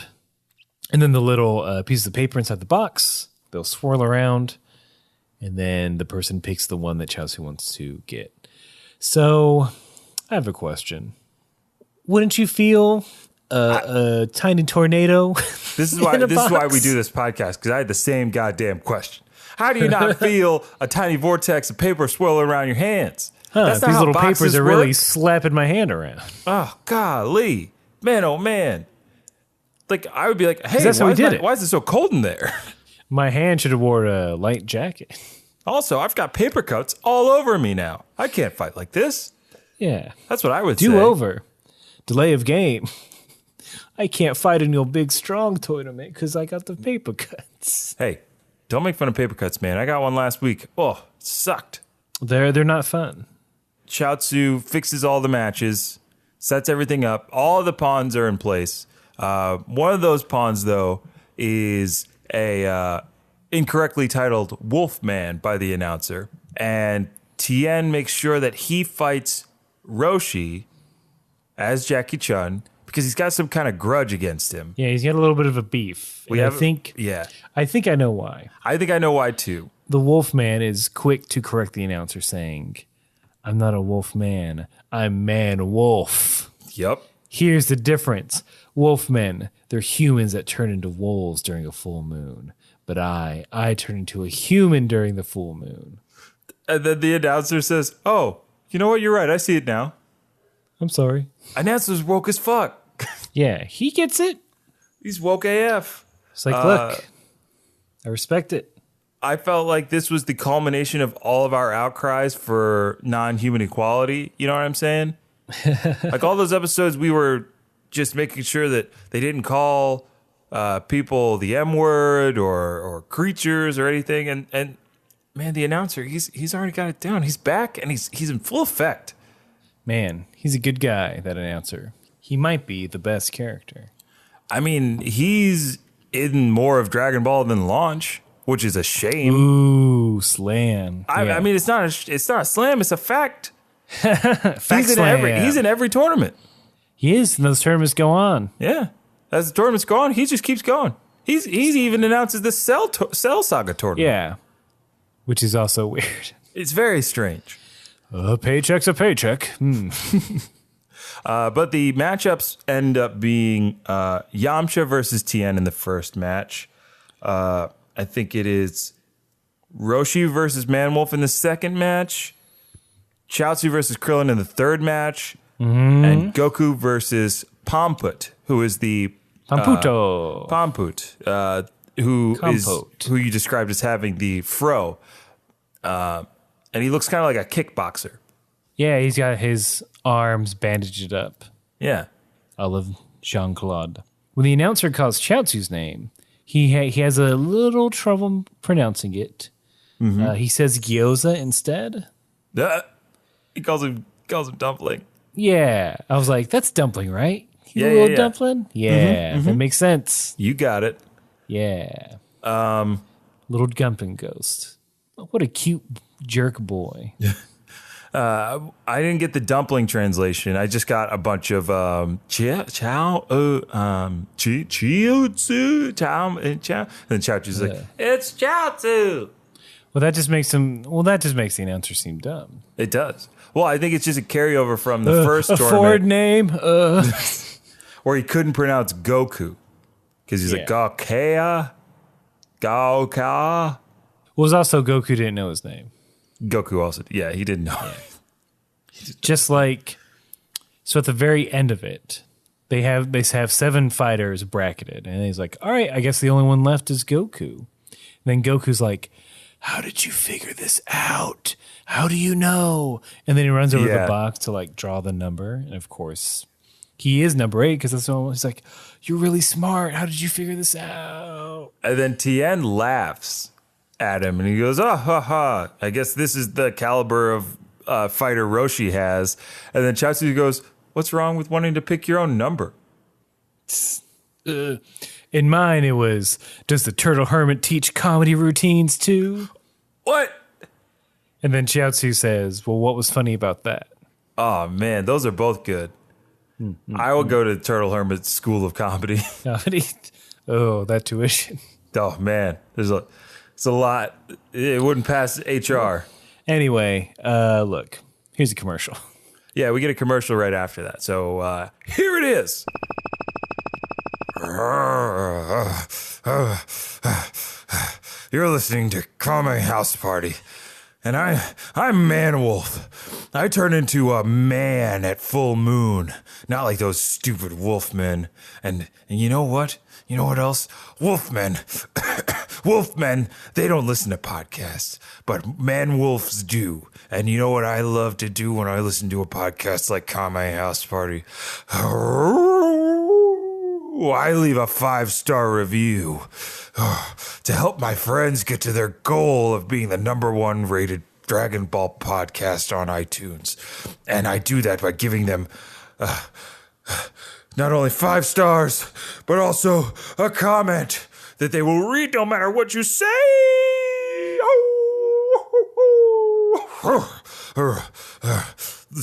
and then the little pieces of paper inside the box, they'll swirl around, and then the person picks the one that Chaozu wants to get. So I have a question. Wouldn't you feel a tiny tornado? This is why we do this podcast, because I had the same goddamn question. How do you not feel a tiny vortex of paper swirling around your hands? These little papers are really slapping my hand around. Oh, golly. Man, oh, man. Like, I would be like, hey, why is it so cold in there? My hand should have wore a light jacket. Also, I've got paper cuts all over me now. I can't fight like this. Yeah. That's what I would say. Do over. Delay of game. I can't fight in your big, strong tournament because I got the paper cuts. Hey, don't make fun of paper cuts, man. I got one last week. Oh, it sucked. They're not fun. Chaozu fixes all the matches, sets everything up. All the pawns are in place. One of those pawns, though, is a incorrectly titled Wolfman by the announcer. And Tien makes sure that he fights Roshi as Jackie Chun because he's got some kind of grudge against him. Yeah, he's got a little bit of a beef. I think I know why. I think I know why, too. The Wolfman is quick to correct the announcer, saying, I'm not a wolf man. I'm man wolf. Yep. Here's the difference. Wolfmen, they're humans that turn into wolves during a full moon. But I turn into a human during the full moon. And then the announcer says, oh, you know what? You're right. I see it now. I'm sorry. Announcer's woke as fuck. Yeah, he gets it. He's woke AF. It's like, look, I respect it. I felt like this was the culmination of all of our outcries for non-human equality. You know what I'm saying? Like all those episodes, we were just making sure that they didn't call people the M word or creatures or anything. And man, the announcer, he's already got it down. He's back and he's in full effect. Man, he's a good guy, that announcer. He might be the best character. I mean, he's in more of Dragon Ball than Launch, which is a shame. Ooh, slam. I mean, it's not a slam. It's a fact. Slam. He's in every tournament. He is, and those tournaments go on. Yeah, as the tournaments go on, he just keeps going. He's even announces the Cell Saga tournament. Yeah, which is also weird. It's very strange. A paycheck's a paycheck. But the matchups end up being Yamcha versus Tien in the first match. I think it is Roshi versus Manwolf in the second match. Chaozu versus Krillin in the third match. And Goku versus Pomput, who is the Pomput, who you described as having the fro. And he looks kind of like a kickboxer. Yeah, he's got his arms bandaged up. Yeah. I love Jean-Claude. When the announcer calls Chaozu's name, he has a little trouble pronouncing it. He says gyoza instead. He calls him dumpling. Yeah. I was like, that's dumpling, right? He's Yeah, a little yeah. dumpling? Yeah, that makes sense. You got it. Yeah. Little dumpling ghost. What a cute jerk boy. I didn't get the dumpling translation. I just got a bunch of chiaotzu, and chow. And then Chaozu's like, it's Chaozu. Well, that just makes the announcer seem dumb. It does. Well, I think it's just a carryover from the first a tournament. Ford name. Where he couldn't pronounce Goku. Because he's like, Gokea, Gauka. Was also Goku didn't know his name. Goku also, yeah, he didn't know. Yeah. Just like, so at the very end of it, they have 7 fighters bracketed, and he's like, all right, I guess the only one left is Goku. And then Goku's like, how did you figure this out? How do you know? And then he runs over the box to like draw the number, and of course, he is number 8 because that's the one. He's like, you're really smart. How did you figure this out? And then Tien laughs at him, and he goes, "Ah, ha, ha! I guess this is the caliber of fighter Roshi has." And then Chaozu goes, "What's wrong with wanting to pick your own number?" In mine, it was, does the Turtle Hermit teach comedy routines too? What? And then Chaozu says, well, what was funny about that? Oh man, those are both good. I will go to Turtle Hermit's School of Comedy. Comedy? Oh, that tuition. Oh man, it's a lot. It wouldn't pass HR. Anyway, look, here's a commercial. Yeah, we get a commercial right after that. So here it is. You're listening to Kame House Party. And I'm Man Wolf. I turn into a man at full moon. Not like those stupid wolfmen. And you know what? You know what else? Wolfmen. Wolfmen, they don't listen to podcasts. But man wolves do. And you know what I love to do when I listen to a podcast like Kame House Party? I leave a 5-star review to help my friends get to their goal of being the #1 rated Dragon Ball podcast on iTunes. And I do that by giving them not only 5 stars, but also a comment that they will read no matter what you say.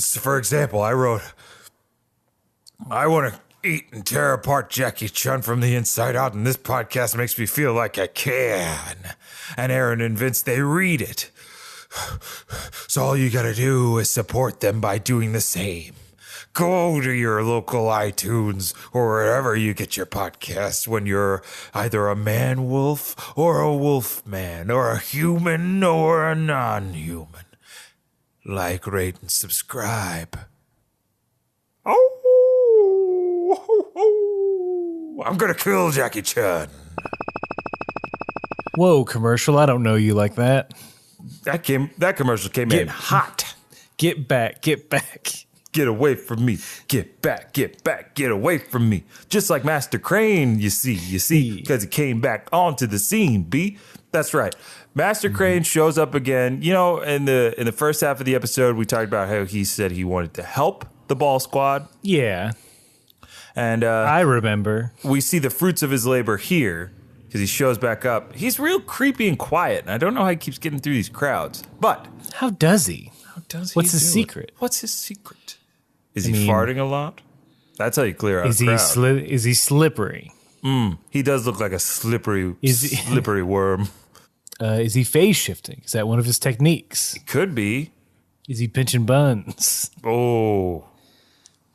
For example, I wrote, I want to eat and tear apart Jackie Chun from the inside out, and this podcast makes me feel like I can. And Aaron and Vince, they read it. So all you gotta do is support them by doing the same. Go to your local iTunes or wherever you get your podcasts when you're either a man wolf or a wolf man or a human or a non-human. Like, rate, and subscribe. I'm gonna kill Jackie Chun. Whoa, commercial, I don't know you like that. That commercial came in hot. Get back, get back. Get away from me. Get back, get away from me. Just like Master Crane, you see, because he came back onto the scene, B. That's right. Master Crane shows up again. You know, in the first half of the episode, we talked about how he said he wanted to help the Ball Squad. Yeah. And I remember. We see the fruits of his labor here because he shows back up. He's real creepy and quiet, and I don't know how he keeps getting through these crowds. But how does he? What's his do secret? What's his secret? Is he farting a lot? That's how you clear out a crowd. Is he slippery? He does look like a slippery worm. Is he phase shifting? Is that one of his techniques? Could be. Is he pinching buns? Oh.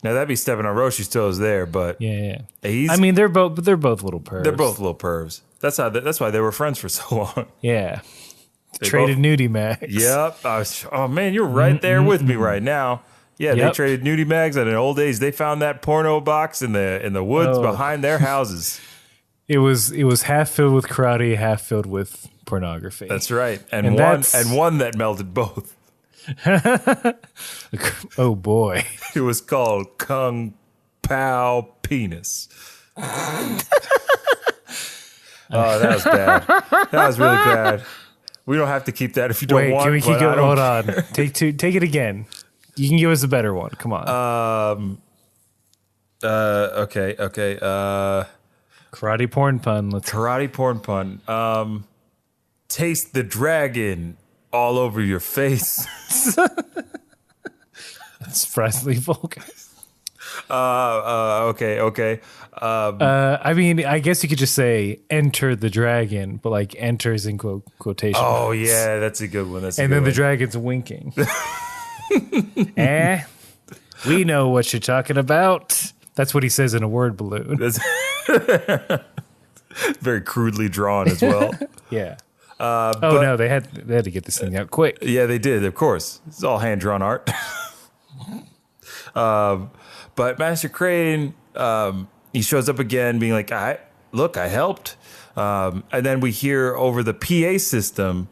Now that'd be stepping on Roshi's toes there, but yeah. I mean, they're both little pervs. They're both little pervs. That's why they were friends for so long. Yeah. Traded nudie mags. Yep. Oh man, you're right there with me right now. Yeah, They traded nudie mags, and in old days they found that porno box in the woods behind their houses. It was half filled with karate, half filled with pornography. That's right, and one that melted both. Oh boy. It was called Kung Pao Penis. Oh, that was bad. That was really bad. We don't have to keep that if you don't Wait, want. can we keep going? Hold on. Care. Take it again. You can give us a better one. Come on. Okay. Karate porn pun. Karate porn pun. Taste the dragon all over your face. That's surprisingly vulgar. Okay. I mean, I guess you could just say "enter the dragon," but like "enters" in quotation. Oh yeah, that's a good one. And then the dragon's winking. We know what you're talking about. That's what he says in a word balloon. That's very crudely drawn as well. Yeah. No, they had to get this thing out quick. Yeah, they did. Of course, it's all hand drawn art. But Master Crane, he shows up again, being like, I helped." And then we hear over the PA system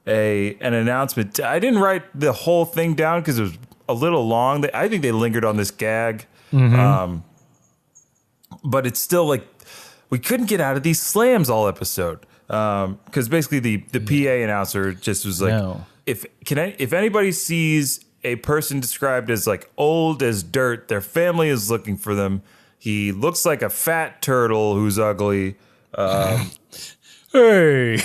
an announcement. I didn't write the whole thing down because it was a little long. I think they lingered on this gag. Mm-hmm. But it's still like we couldn't get out of these slams all episode. Because basically the PA announcer just was like, No. if anybody sees a person described as like old as dirt, their family is looking for them. He looks like a fat turtle who's ugly. Hey.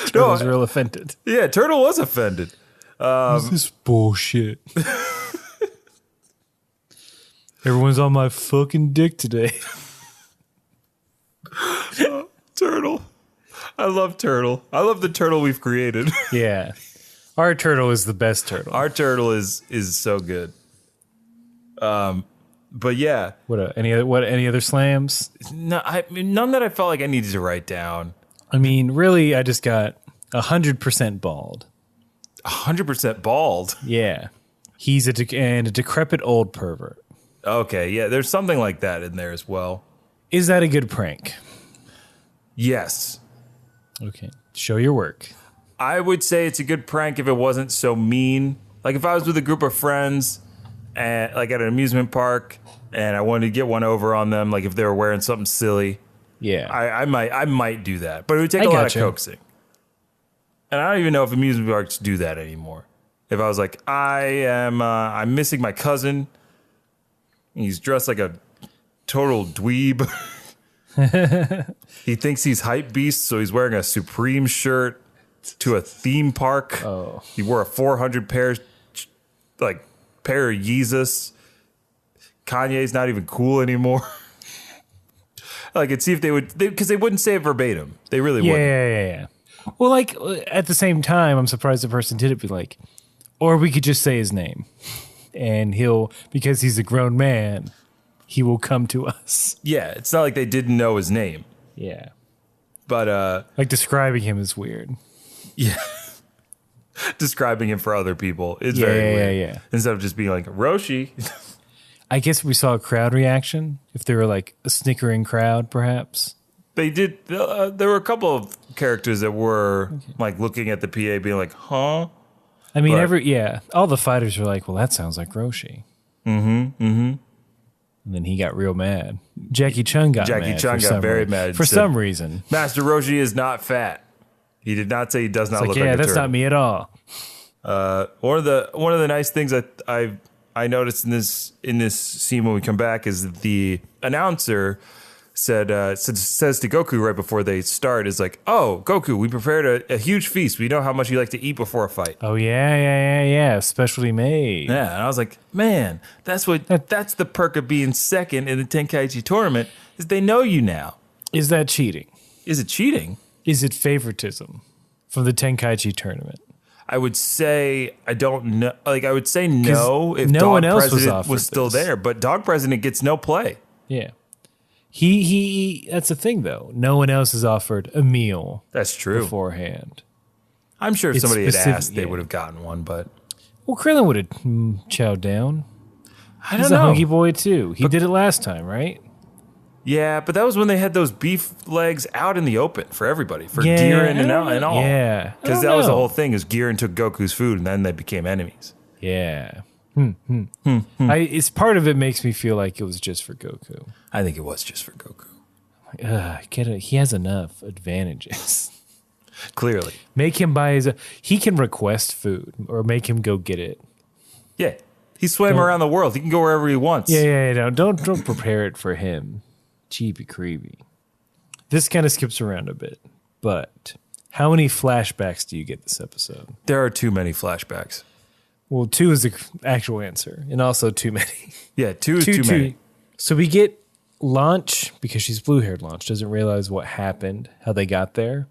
Turtle's real offended. Yeah, Turtle was offended. This is bullshit. Everyone's on my fucking dick today. Turtle. I love Turtle. I love the turtle we've created. Yeah. Our turtle is the best turtle. Our turtle is so good. But yeah. Any other slams? No, none that I felt like I needed to write down. I mean, really, I just got 100% bald. 100% bald? Yeah. He's a decrepit old pervert. Okay, yeah, there's something like that in there as well. Is that a good prank? Yes. Okay. Show your work. I would say it's a good prank if it wasn't so mean. Like if I was with a group of friends and like at an amusement park and I wanted to get one over on them, like if they were wearing something silly. Yeah. I might do that. But it would take a lot of coaxing. And I don't even know if amusement parks do that anymore. If I was like, I'm missing my cousin. He's dressed like a total dweeb. He thinks he's hype beast, so he's wearing a Supreme shirt to a theme park. Oh. He wore a 400 pair of Yeezus. Kanye's not even cool anymore. I could see if they would, because they wouldn't say it verbatim. They really wouldn't. Yeah. Well, like at the same time, I'm surprised the person did it. Be like, or we could just say his name, and because he's a grown man, he will come to us. Yeah, it's not like they didn't know his name. Yeah, but like describing him is weird. Yeah, describing him for other people is very weird. Yeah. Instead of just being like Roshi. I guess we saw a crowd reaction. If there were like a snickering crowd, perhaps. They did. There were a couple of characters that were like looking at the PA, being like, "Huh." I mean, all the fighters were like, "Well, that sounds like Roshi." And then he got real mad. Jackie Chun got very mad for some reason. Master Roshi is not fat. He did not say he does not look like a that's turtle. not me at all. One of the nice things that I noticed in this scene when we come back is that the announcer says to Goku right before they start is like, "Oh, Goku, we prepared a huge feast. We know how much you like to eat before a fight." Oh yeah, specially made. Yeah, and I was like, man, that's the perk of being second in the Tenkaichi tournament is they know you now. Is that cheating? Is it cheating? Is it favoritism from the Tenkaichi tournament? I would say I don't know. Like I would say no if no Dog one else President was still there, but Dog President gets no play. Yeah. He that's the thing though. No one else has offered a meal. That's true. Beforehand. I'm sure if somebody had asked, they would have gotten one, but well, Krillin would have chowed down. I don't know. He's a hungry boy too. He did it last time, right? Yeah, but that was when they had those beef legs out in the open for everybody, for Giran and all. Yeah. Because that was the whole thing, is Giran took Goku's food and then they became enemies. Yeah. It's part of it makes me feel like it was just for Goku. I think it was just for Goku. He has enough advantages. Clearly. Make him buy he can request food or make him go get it. Yeah. He swam around the world. He can go wherever he wants. Yeah. Don't prepare it for him. Cheapy creepy. This kind of skips around a bit, but how many flashbacks do you get this episode? There are too many flashbacks. Well, 2 is the actual answer, and also too many. Yeah, 2 is too many. So we get Launch, because she's blue-haired Launch, doesn't realize what happened, how they got there.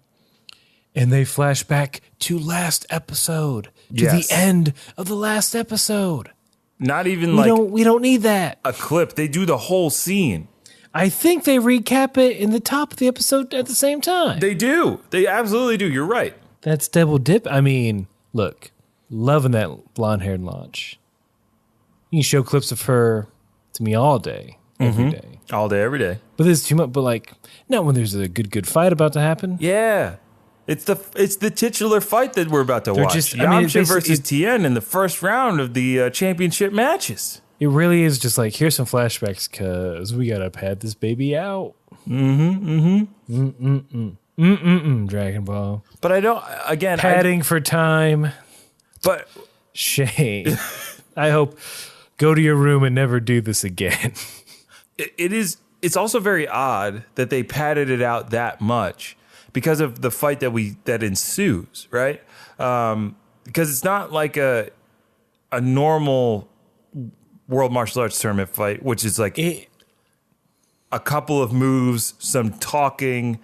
And they flash back to last episode, to the end of the last episode. Not even We don't need that. a clip. They do the whole scene. I think they recap it in the top of the episode at the same time. They do. They absolutely do. You're right. That's double dip. I mean, look, loving that blonde-haired Launch. You can show clips of her to me all day, every day. All day, every day. But there's too much. But like, not when there's a good fight about to happen. Yeah. It's the titular fight that we're about to watch. Yamcha versus Tien in the first round of the championship matches. It really is just like, here's some flashbacks because we gotta pad this baby out. Dragon Ball. But I don't. Again, Padding for time. But Shame. I hope. Go to your room and never do this again. It's also very odd that they padded it out that much because of the fight that ensues, right? Because it's not like a normal World Martial Arts Tournament fight, which is like a couple of moves, some talking,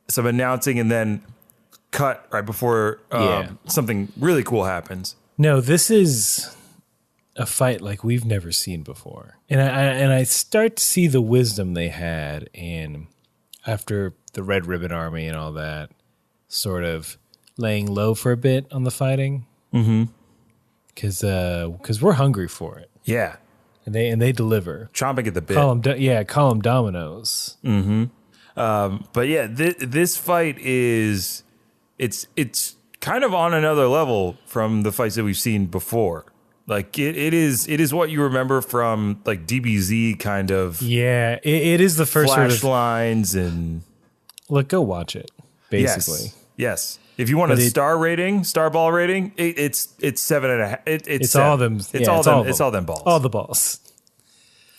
some announcing, and then cut right before something really cool happens. No, this is a fight like we've never seen before. And I start to see the wisdom they had in after the Red Ribbon Army and all that, sort of laying low for a bit on the fighting. Mm-hmm. Because we're hungry for it. Yeah. And they deliver. Chomping at the bit. Call them dominoes. Mm-hmm. But yeah, this fight is it's kind of on another level from the fights that we've seen before. Like it is what you remember from like DBZ kind of. Yeah, it is the first flash sort of lines and. Look, go watch it. Basically, yes. If you want a star ball rating, it's 7.5. It's all them. It's all them balls. All the balls.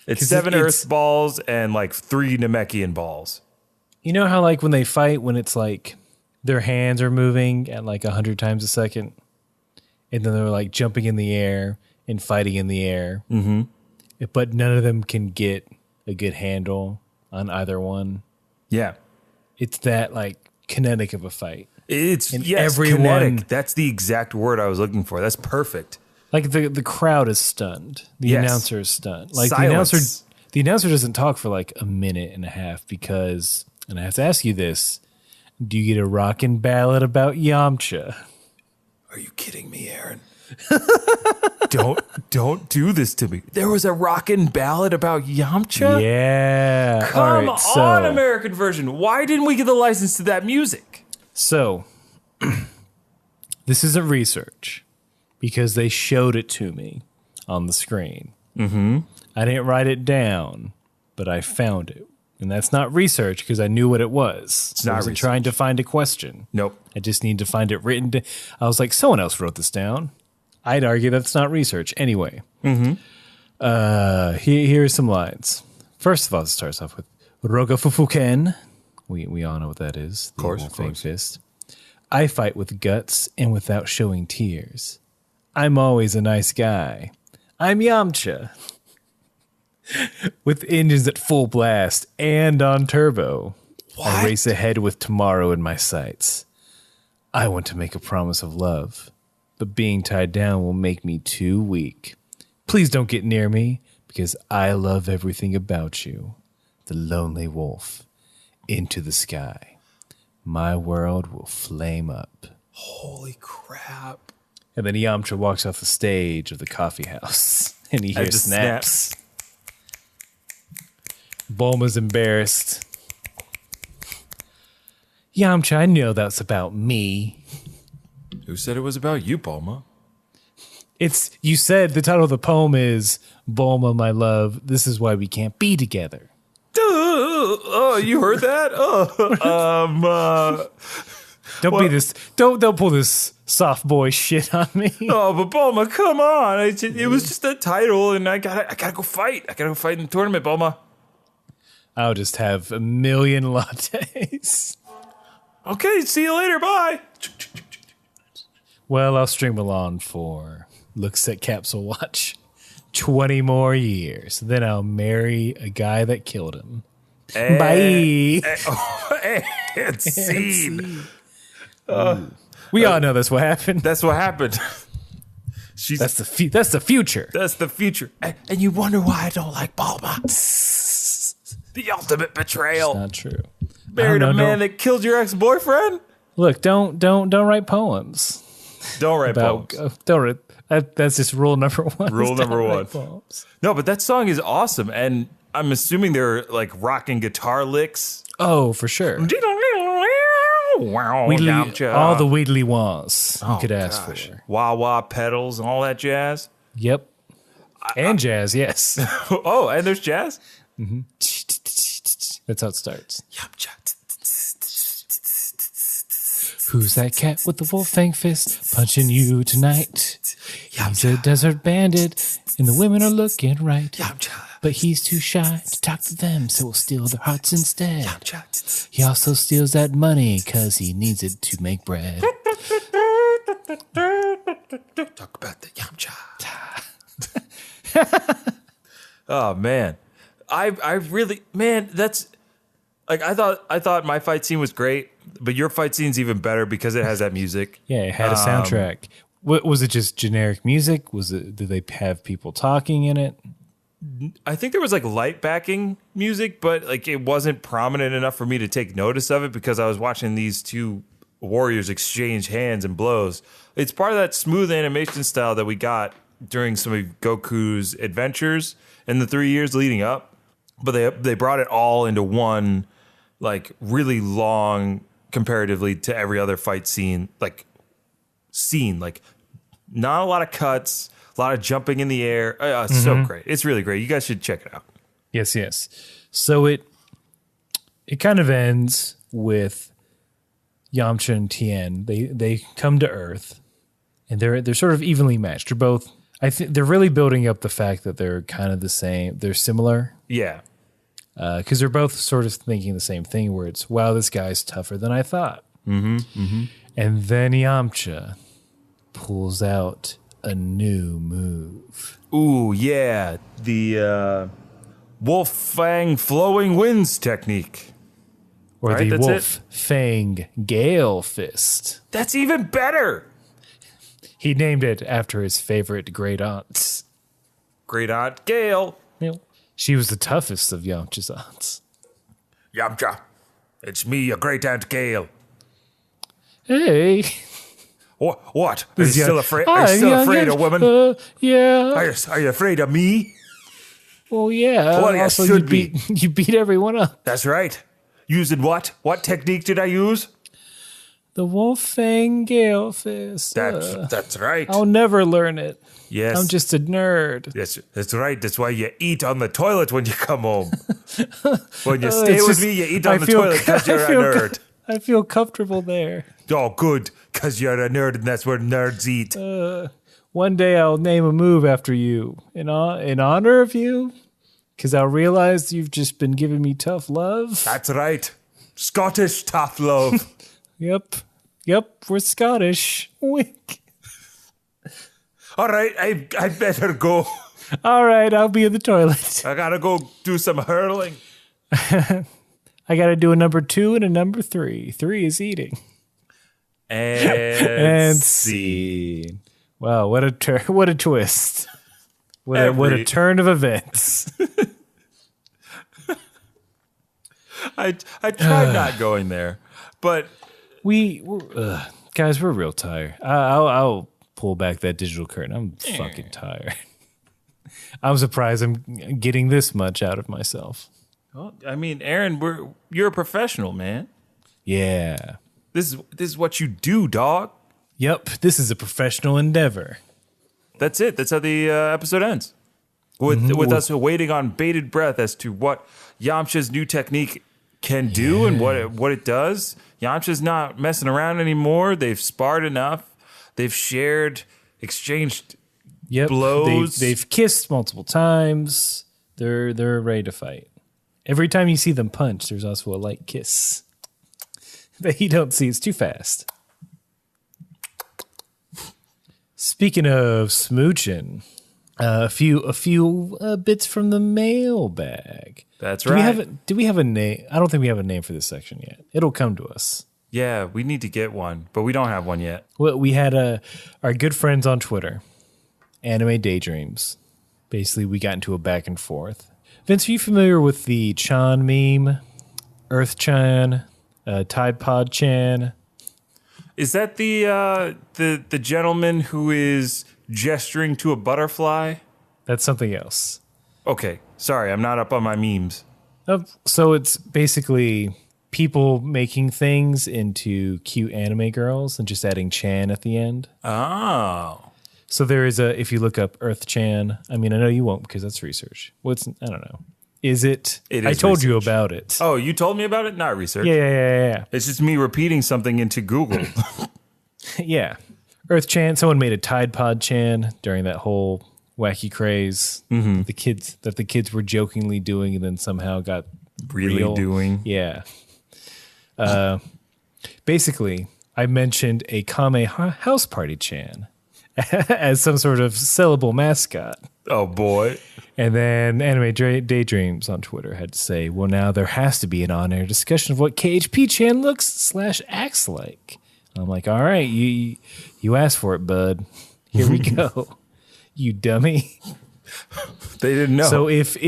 It's 7 Earth balls and like 3 Namekian balls. You know how like when they fight, when it's like their hands are moving at like 100 times a second, and then they're like jumping in the air and fighting in the air, but none of them can get a good handle on either one. Yeah, it's that like kinetic of a fight. It's everyone, kinetic. That's the exact word I was looking for. That's perfect. Like the crowd is stunned. The announcer is stunned. Like Silence. the announcer doesn't talk for like a minute and a half because, and I have to ask you this, do you get a rockin' ballad about Yamcha? Are you kidding me, Aaron? Don't do this to me. There was a rockin' ballad about Yamcha? Yeah. Come on, American version. Why didn't we get the license to that music? So, this isn't research because they showed it to me on the screen. Mm-hmm. I didn't write it down, but I found it. And that's not research because I knew what it was. I wasn't trying to find a question. Nope. I just need to find it written. I was like, someone else wrote this down. I'd argue that's not research. Anyway, here are some lines. First of all, it starts off with Roga Fufuken. We all know what that is. Of course. Fist. I fight with guts and without showing tears. I'm always a nice guy. I'm Yamcha. With engines at full blast and on turbo. What? I race ahead with tomorrow in my sights. I want to make a promise of love, but being tied down will make me too weak. Please don't get near me, because I love everything about you. The lonely wolf. Into the sky. My world will flame up. Holy crap. And then Yamcha walks off the stage of the coffee house, and he hears snaps. Bulma's embarrassed. Yamcha, I know that's about me. Who said it was about you, Bulma? You said the title of the poem is Bulma, my love, this is why we can't be together. Oh, you heard that? Don't pull this soft boy shit on me. Oh, but Bulma, come on. It was just a title, and I gotta go fight. I gotta go fight in the tournament, Bulma. I'll just have a million lattes. Okay, see you later. Bye. Well, I'll string along for looks at capsule watch. 20 more years. Then I'll marry a guy that killed him. Bye. And scene. We all know that's what happened. That's what happened. That's the future. That's the future. And you wonder why I don't like Bulma. The ultimate betrayal. It's not true. Married a man that killed your ex-boyfriend? Look, don't write poems. Don't write poems. That's just rule number one. Rule number one. No, but that song is awesome, and I'm assuming they're like rocking guitar licks. Oh, for sure. Wow, all the wiggly wahs you could ask for. Wah wah pedals and all that jazz. Yep. And jazz, yes. Oh, and there's jazz? Mm-hmm. That's how it starts. Who's that cat with the wolf fang fist punching you tonight? He's a desert bandit, and the women are looking right. But he's too shy to talk to them, so we'll steal their hearts instead. He also steals that money, because he needs it to make bread. Talk about the Yamcha. Oh, man. I really, man, that's, like, I thought my fight scene was great, but your fight scene's even better because it has that music. Yeah, it had a soundtrack. Was it just generic music? Did they have people talking in it? I think there was like light backing music, but like it wasn't prominent enough for me to take notice of it because I was watching these two warriors exchange hands and blows. It's part of that smooth animation style that we got during some of Goku's adventures in the 3 years leading up. But they brought it all into one, like really long comparatively to every other fight scene, like not a lot of cuts. A lot of jumping in the air. So great. It's really great. You guys should check it out. Yes. So it kind of ends with Yamcha and Tien. They come to Earth, and they're sort of evenly matched. They're both. I think they're really building up the fact that they're kind of the same. They're similar. Yeah. Because they're both sort of thinking the same thing. Where it's, wow, this guy's tougher than I thought. And then Yamcha pulls out a new move. Ooh, yeah. The Wolf Fang Flowing Winds technique. Or the Wolf Fang Gale Fist. That's even better. He named it after his favorite great aunt. Great aunt Gale. She was the toughest of Yamcha's aunts. Yamcha, it's me, your great aunt Gale. Hey. What? Are you still afraid? Are you still afraid of women? Yeah. Are you afraid of me? Well, yeah. Well, you also, should be. You beat everyone up. That's right. Using what? What technique did I use? The Wolf Fang Gale Fist. That's right. I'll never learn it. Yes. I'm just a nerd. Yes, that's right. That's why you eat on the toilet when you come home. When you stay with me, you eat on the toilet because you're a nerd. I feel comfortable there. Oh, good, because you're a nerd and that's where nerds eat. One day I'll name a move after you in honor of you, because I'll realize you've just been giving me tough love. That's right. Scottish tough love. Yep, we're Scottish. Wink. All right, I better go. All right, I'll be in the toilet. I gotta go do some hurling. I gotta do a number 2 and a number 3. 3 is eating. And scene. Wow, what a twist. What a turn of events. I tried not going there, but guys, we're real tired. I'll pull back that digital curtain. I'm fucking tired. I'm surprised I'm getting this much out of myself. Well, I mean, Aaron, you're a professional, man. Yeah. This is what you do, dog. Yep. This is a professional endeavor. That's it. That's how the episode ends. With us waiting on bated breath as to what Yamcha's new technique can do and what it does. Yamcha's not messing around anymore. They've sparred enough. They've exchanged blows. They've kissed multiple times. They're ready to fight. Every time you see them punch, there's also a light kiss that you don't see. It's too fast. Speaking of smooching, a few bits from the mailbag. That's right. Do we have a name? I don't think we have a name for this section yet. It'll come to us. Yeah, we need to get one, but we don't have one yet. Well, we had our good friends on Twitter, Anime Daydreams. Basically, we got into a back and forth. Vince, are you familiar with the Chan meme? Earth-chan, Tide Pod-chan? Is that the gentleman who is gesturing to a butterfly? That's something else. Okay, sorry, I'm not up on my memes. So it's basically people making things into cute anime girls and just adding chan at the end. Oh. So there is if you look up Earth-chan, I mean, I know you won't because that's research. I don't know. Is it? It is I told you research. about it. Oh, you told me about it? Not research. Yeah. It's just me repeating something into Google. Yeah. Earth-chan, someone made a Tide Pod-chan during that whole wacky craze that the kids were jokingly doing and then somehow got Really real. doing. Yeah. Basically, I mentioned a Kame House Party-chan as some sort of sellable mascot. Oh, boy. And then Anime Daydreams on Twitter had to say, well, now there has to be an on-air discussion of what KHP-chan looks/acts like. I'm like, all right, you asked for it, bud. Here we go. You dummy. They didn't know. So if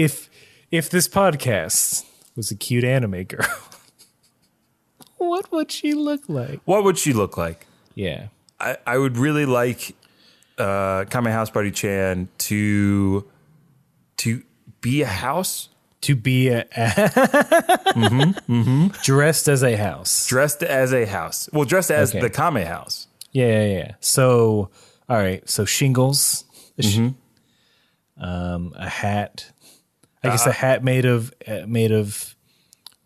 this podcast was a cute anime girl, what would she look like? What would she look like? Yeah. I would really like Kame House Party-chan to be a house. To be dressed as a house. Dressed as a house. Well, dressed as the Kame House. Yeah. So, all right. So shingles, a hat. I guess a hat made of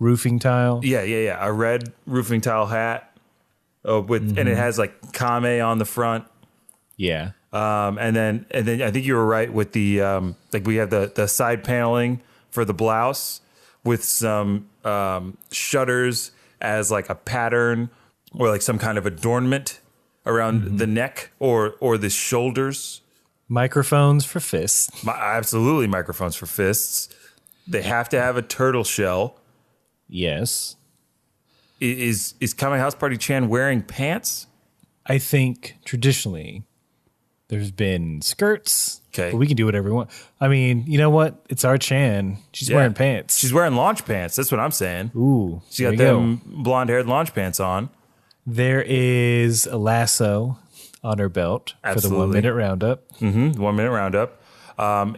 roofing tile. Yeah. A red roofing tile hat. And it has like Kame on the front. Yeah. And then I think you were right with the like we have the side paneling for the blouse with some shutters as like a pattern or like some kind of adornment around the neck or the shoulders. Microphones for fists. Absolutely, microphones for fists. They have to have a turtle shell. Yes. Is Kame House Party-chan wearing pants? I think traditionally there's been skirts. Okay. But we can do whatever we want. I mean, you know what? It's our Chan. She's wearing pants. She's wearing launch pants. That's what I'm saying. Ooh. She got them blonde-haired launch pants on. There is a lasso on her belt for the 1 minute roundup. 1 minute roundup.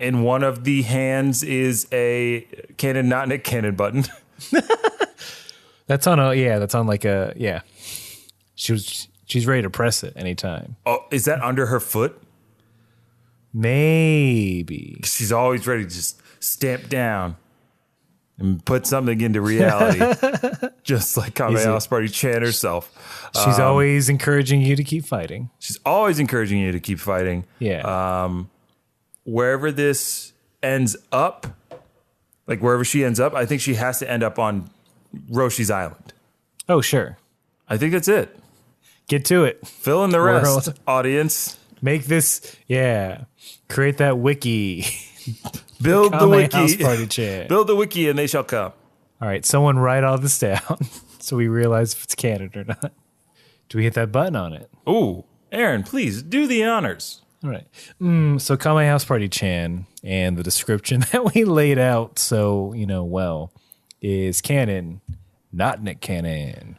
In one of the hands is a Canon not Nick Cannon button. That's on like a She's ready to press it anytime. Oh, is that under her foot? Maybe. She's always ready to just stamp down and put something into reality. Just like Kame House Party-chan herself. She's always encouraging you to keep fighting. She's always encouraging you to keep fighting. Yeah. Wherever this ends up, like wherever she ends up, I think she has to end up on Roshi's Island. Oh, sure. I think that's it. Get to it. Fill in the rest, audience. Make this, create that wiki. Build the wiki. House Party-chan. Build the wiki and they shall come. All right, someone write all this down so we realize if it's canon or not. Do we hit that button on it? Ooh, Aaron, please do the honors. All right. So Kame House Party-chan and the description that we laid out so, is canon, not Nick Cannon.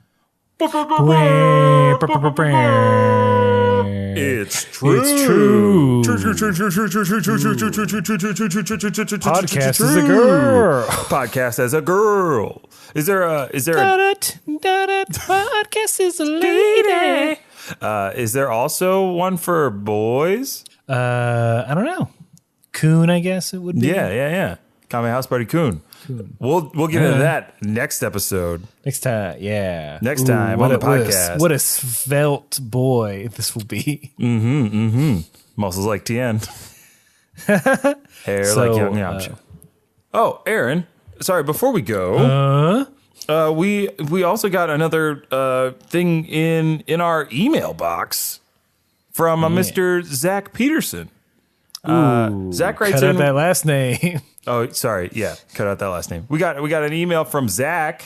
Is It's true. It's true. Podcast is a girl. Podcast as a girl. Is there Podcast is a lady. Is there also one for boys? I don't know. Coon, I guess it would be. Yeah. Kame House Party-chan. We'll get into that next episode. Next time, yeah. Next time on the podcast. What a svelte boy this will be. Muscles like Tien. Hair like young Yamcha. Aaron. Sorry, before we go, we also got another thing in our email box from Mr. Zach Peterson. Zach writes cut out that last name. Oh, sorry. Yeah, cut out that last name. We got an email from Zach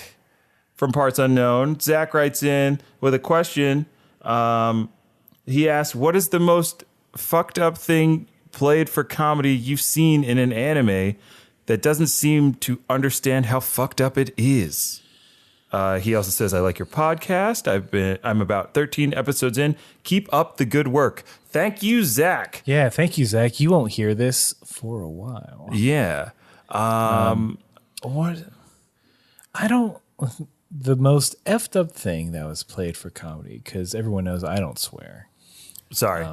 from Parts Unknown. Zach writes in with a question. He asks, "What is the most fucked up thing played for comedy you've seen in an anime that doesn't seem to understand how fucked up it is?" He also says, "I like your podcast. I'm about 13 episodes in. Keep up the good work." Thank you, Zach. Yeah, thank you, Zach. You won't hear this for a while. Yeah. What? I don't. The most effed up thing that was played for comedy, because everyone knows I don't swear. Sorry.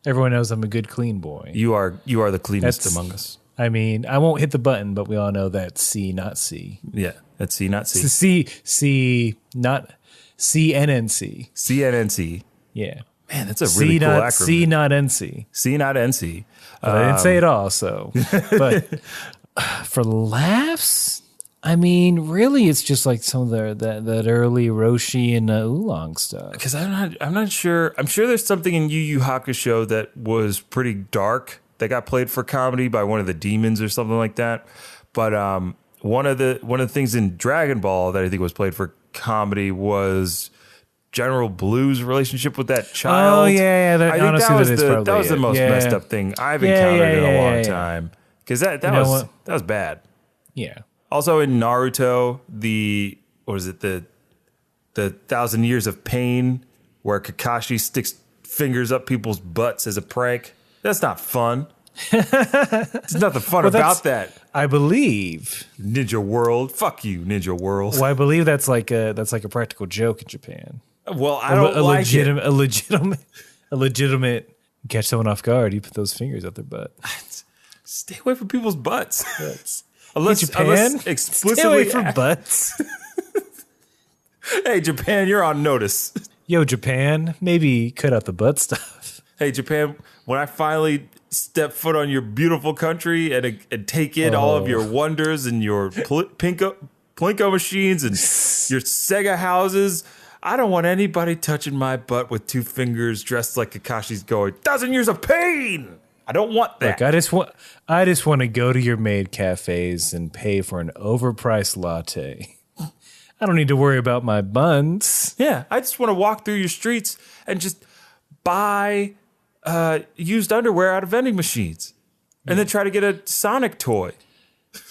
Everyone knows I'm a good, clean boy. You are the cleanest among us. I mean, I won't hit the button, but we all know that's C, not C. Yeah, that's C, not C. Not CNNC. CNNC. Yeah. Man, that's a really cool acronym. C, not NC. C, not NC. But I didn't say it all, so. But for laughs, I mean, really, it's just like some of that early Roshi and Oolong stuff. Because I'm not sure. I'm sure there's something in Yu Yu Hakusho that was pretty dark that got played for comedy by one of the demons or something like that. But one of the things in Dragon Ball that I think was played for comedy was General Blue's relationship with that child. Oh yeah. I think that was the most messed up thing I've encountered in a long time. Because that was bad. Yeah. Also in Naruto, the 1,000 Years of Pain, where Kakashi sticks fingers up people's butts as a prank. That's not fun. There's nothing fun about that. I believe Ninja World. Fuck you, Ninja World. Well, I believe that's like a practical joke in Japan. Well, I don't like it. A legitimate catch someone off guard. You put those fingers up their butt. Stay away from people's butts. Unless explicitly stay away from butts. Hey, Japan, you're on notice. Yo, Japan, maybe cut out the butt stuff. Hey, Japan, when I finally step foot on your beautiful country and take in all of your wonders and your Plinko machines and your Sega houses, I don't want anybody touching my butt with two fingers dressed like Kakashi's going, 1,000 years of pain. I don't want that. Look, I just want to go to your maid cafes and pay for an overpriced latte. I don't need to worry about my buns. Yeah, I just want to walk through your streets and just buy used underwear out of vending machines and then try to get a Sonic toy.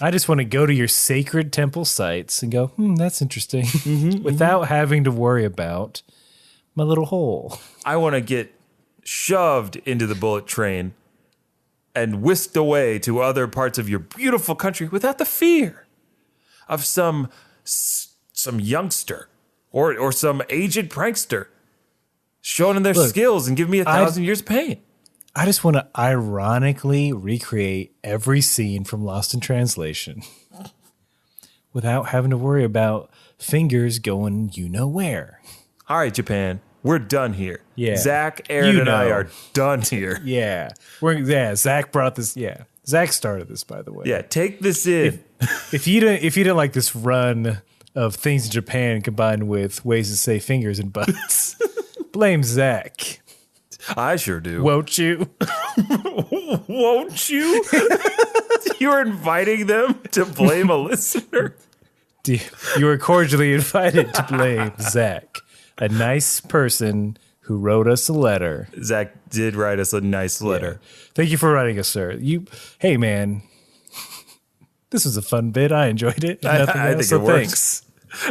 I just want to go to your sacred temple sites and go, that's interesting, without having to worry about my little hole. I want to get shoved into the bullet train and whisked away to other parts of your beautiful country without the fear of some youngster or some aged prankster showing their skills and giving me 1,000 years of pain. I just want to ironically recreate every scene from Lost in Translation without having to worry about fingers going you know where. All right, Japan. We're done here. Yeah. Zach, Aaron, and I are done here. Yeah. Zach brought this. Yeah. Zach started this, by the way. Yeah, take this in. If you didn't like this run of things in Japan combined with ways to say fingers and butts, blame Zach. I sure do. Won't you? Won't you? You're inviting them to blame a listener? You are cordially invited to blame Zach, a nice person who wrote us a letter. Zach did write us a nice letter. Yeah. Thank you for writing us, sir. Hey, man. This was a fun bit. I enjoyed it. I think it works.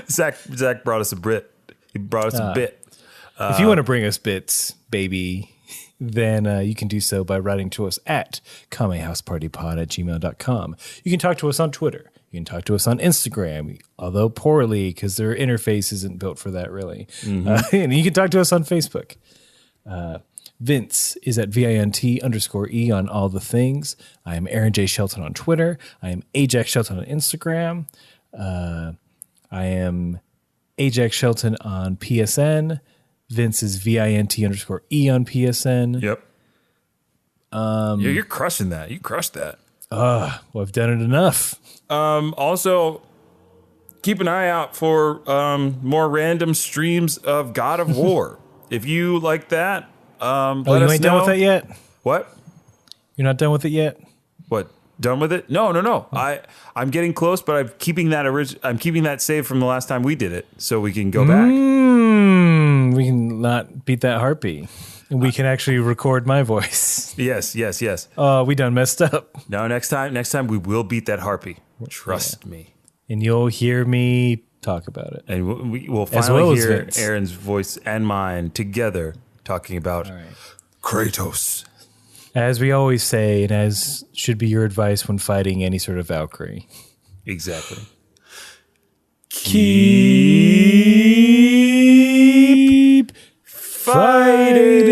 Zach brought us a bit. He brought us a bit. If you want to bring us bits, baby, then you can do so by writing to us at kamehousepartypod@gmail.com. You can talk to us on Twitter. You can talk to us on Instagram, although poorly because their interface isn't built for that, really. And you can talk to us on Facebook. Vince is at VINT_E on all the things. I am Aaron J. Shelton on Twitter. I am Ajax Shelton on Instagram. I am Ajax Shelton on PSN. Vince is VINT_E on PSN. Yep. You're crushing that. You crushed that. Well, I've done it enough. Also, keep an eye out for more random streams of God of War. If you like that, let you us ain't know. done with that yet? What? You're not done with it yet? What? Done with it? No. I'm getting close, but I'm keeping that saved from the last time we did it, so we can go back. We can not beat that heartbeat. And we can actually record my voice. Yes. We done messed up. No, next time we will beat that harpy. Trust me. And you'll hear me talk about it. And we will As finally well as hear Vince. Aaron's voice and mine together talking about Kratos. As we always say, and as should be your advice when fighting any sort of Valkyrie. Exactly. Keep fighting.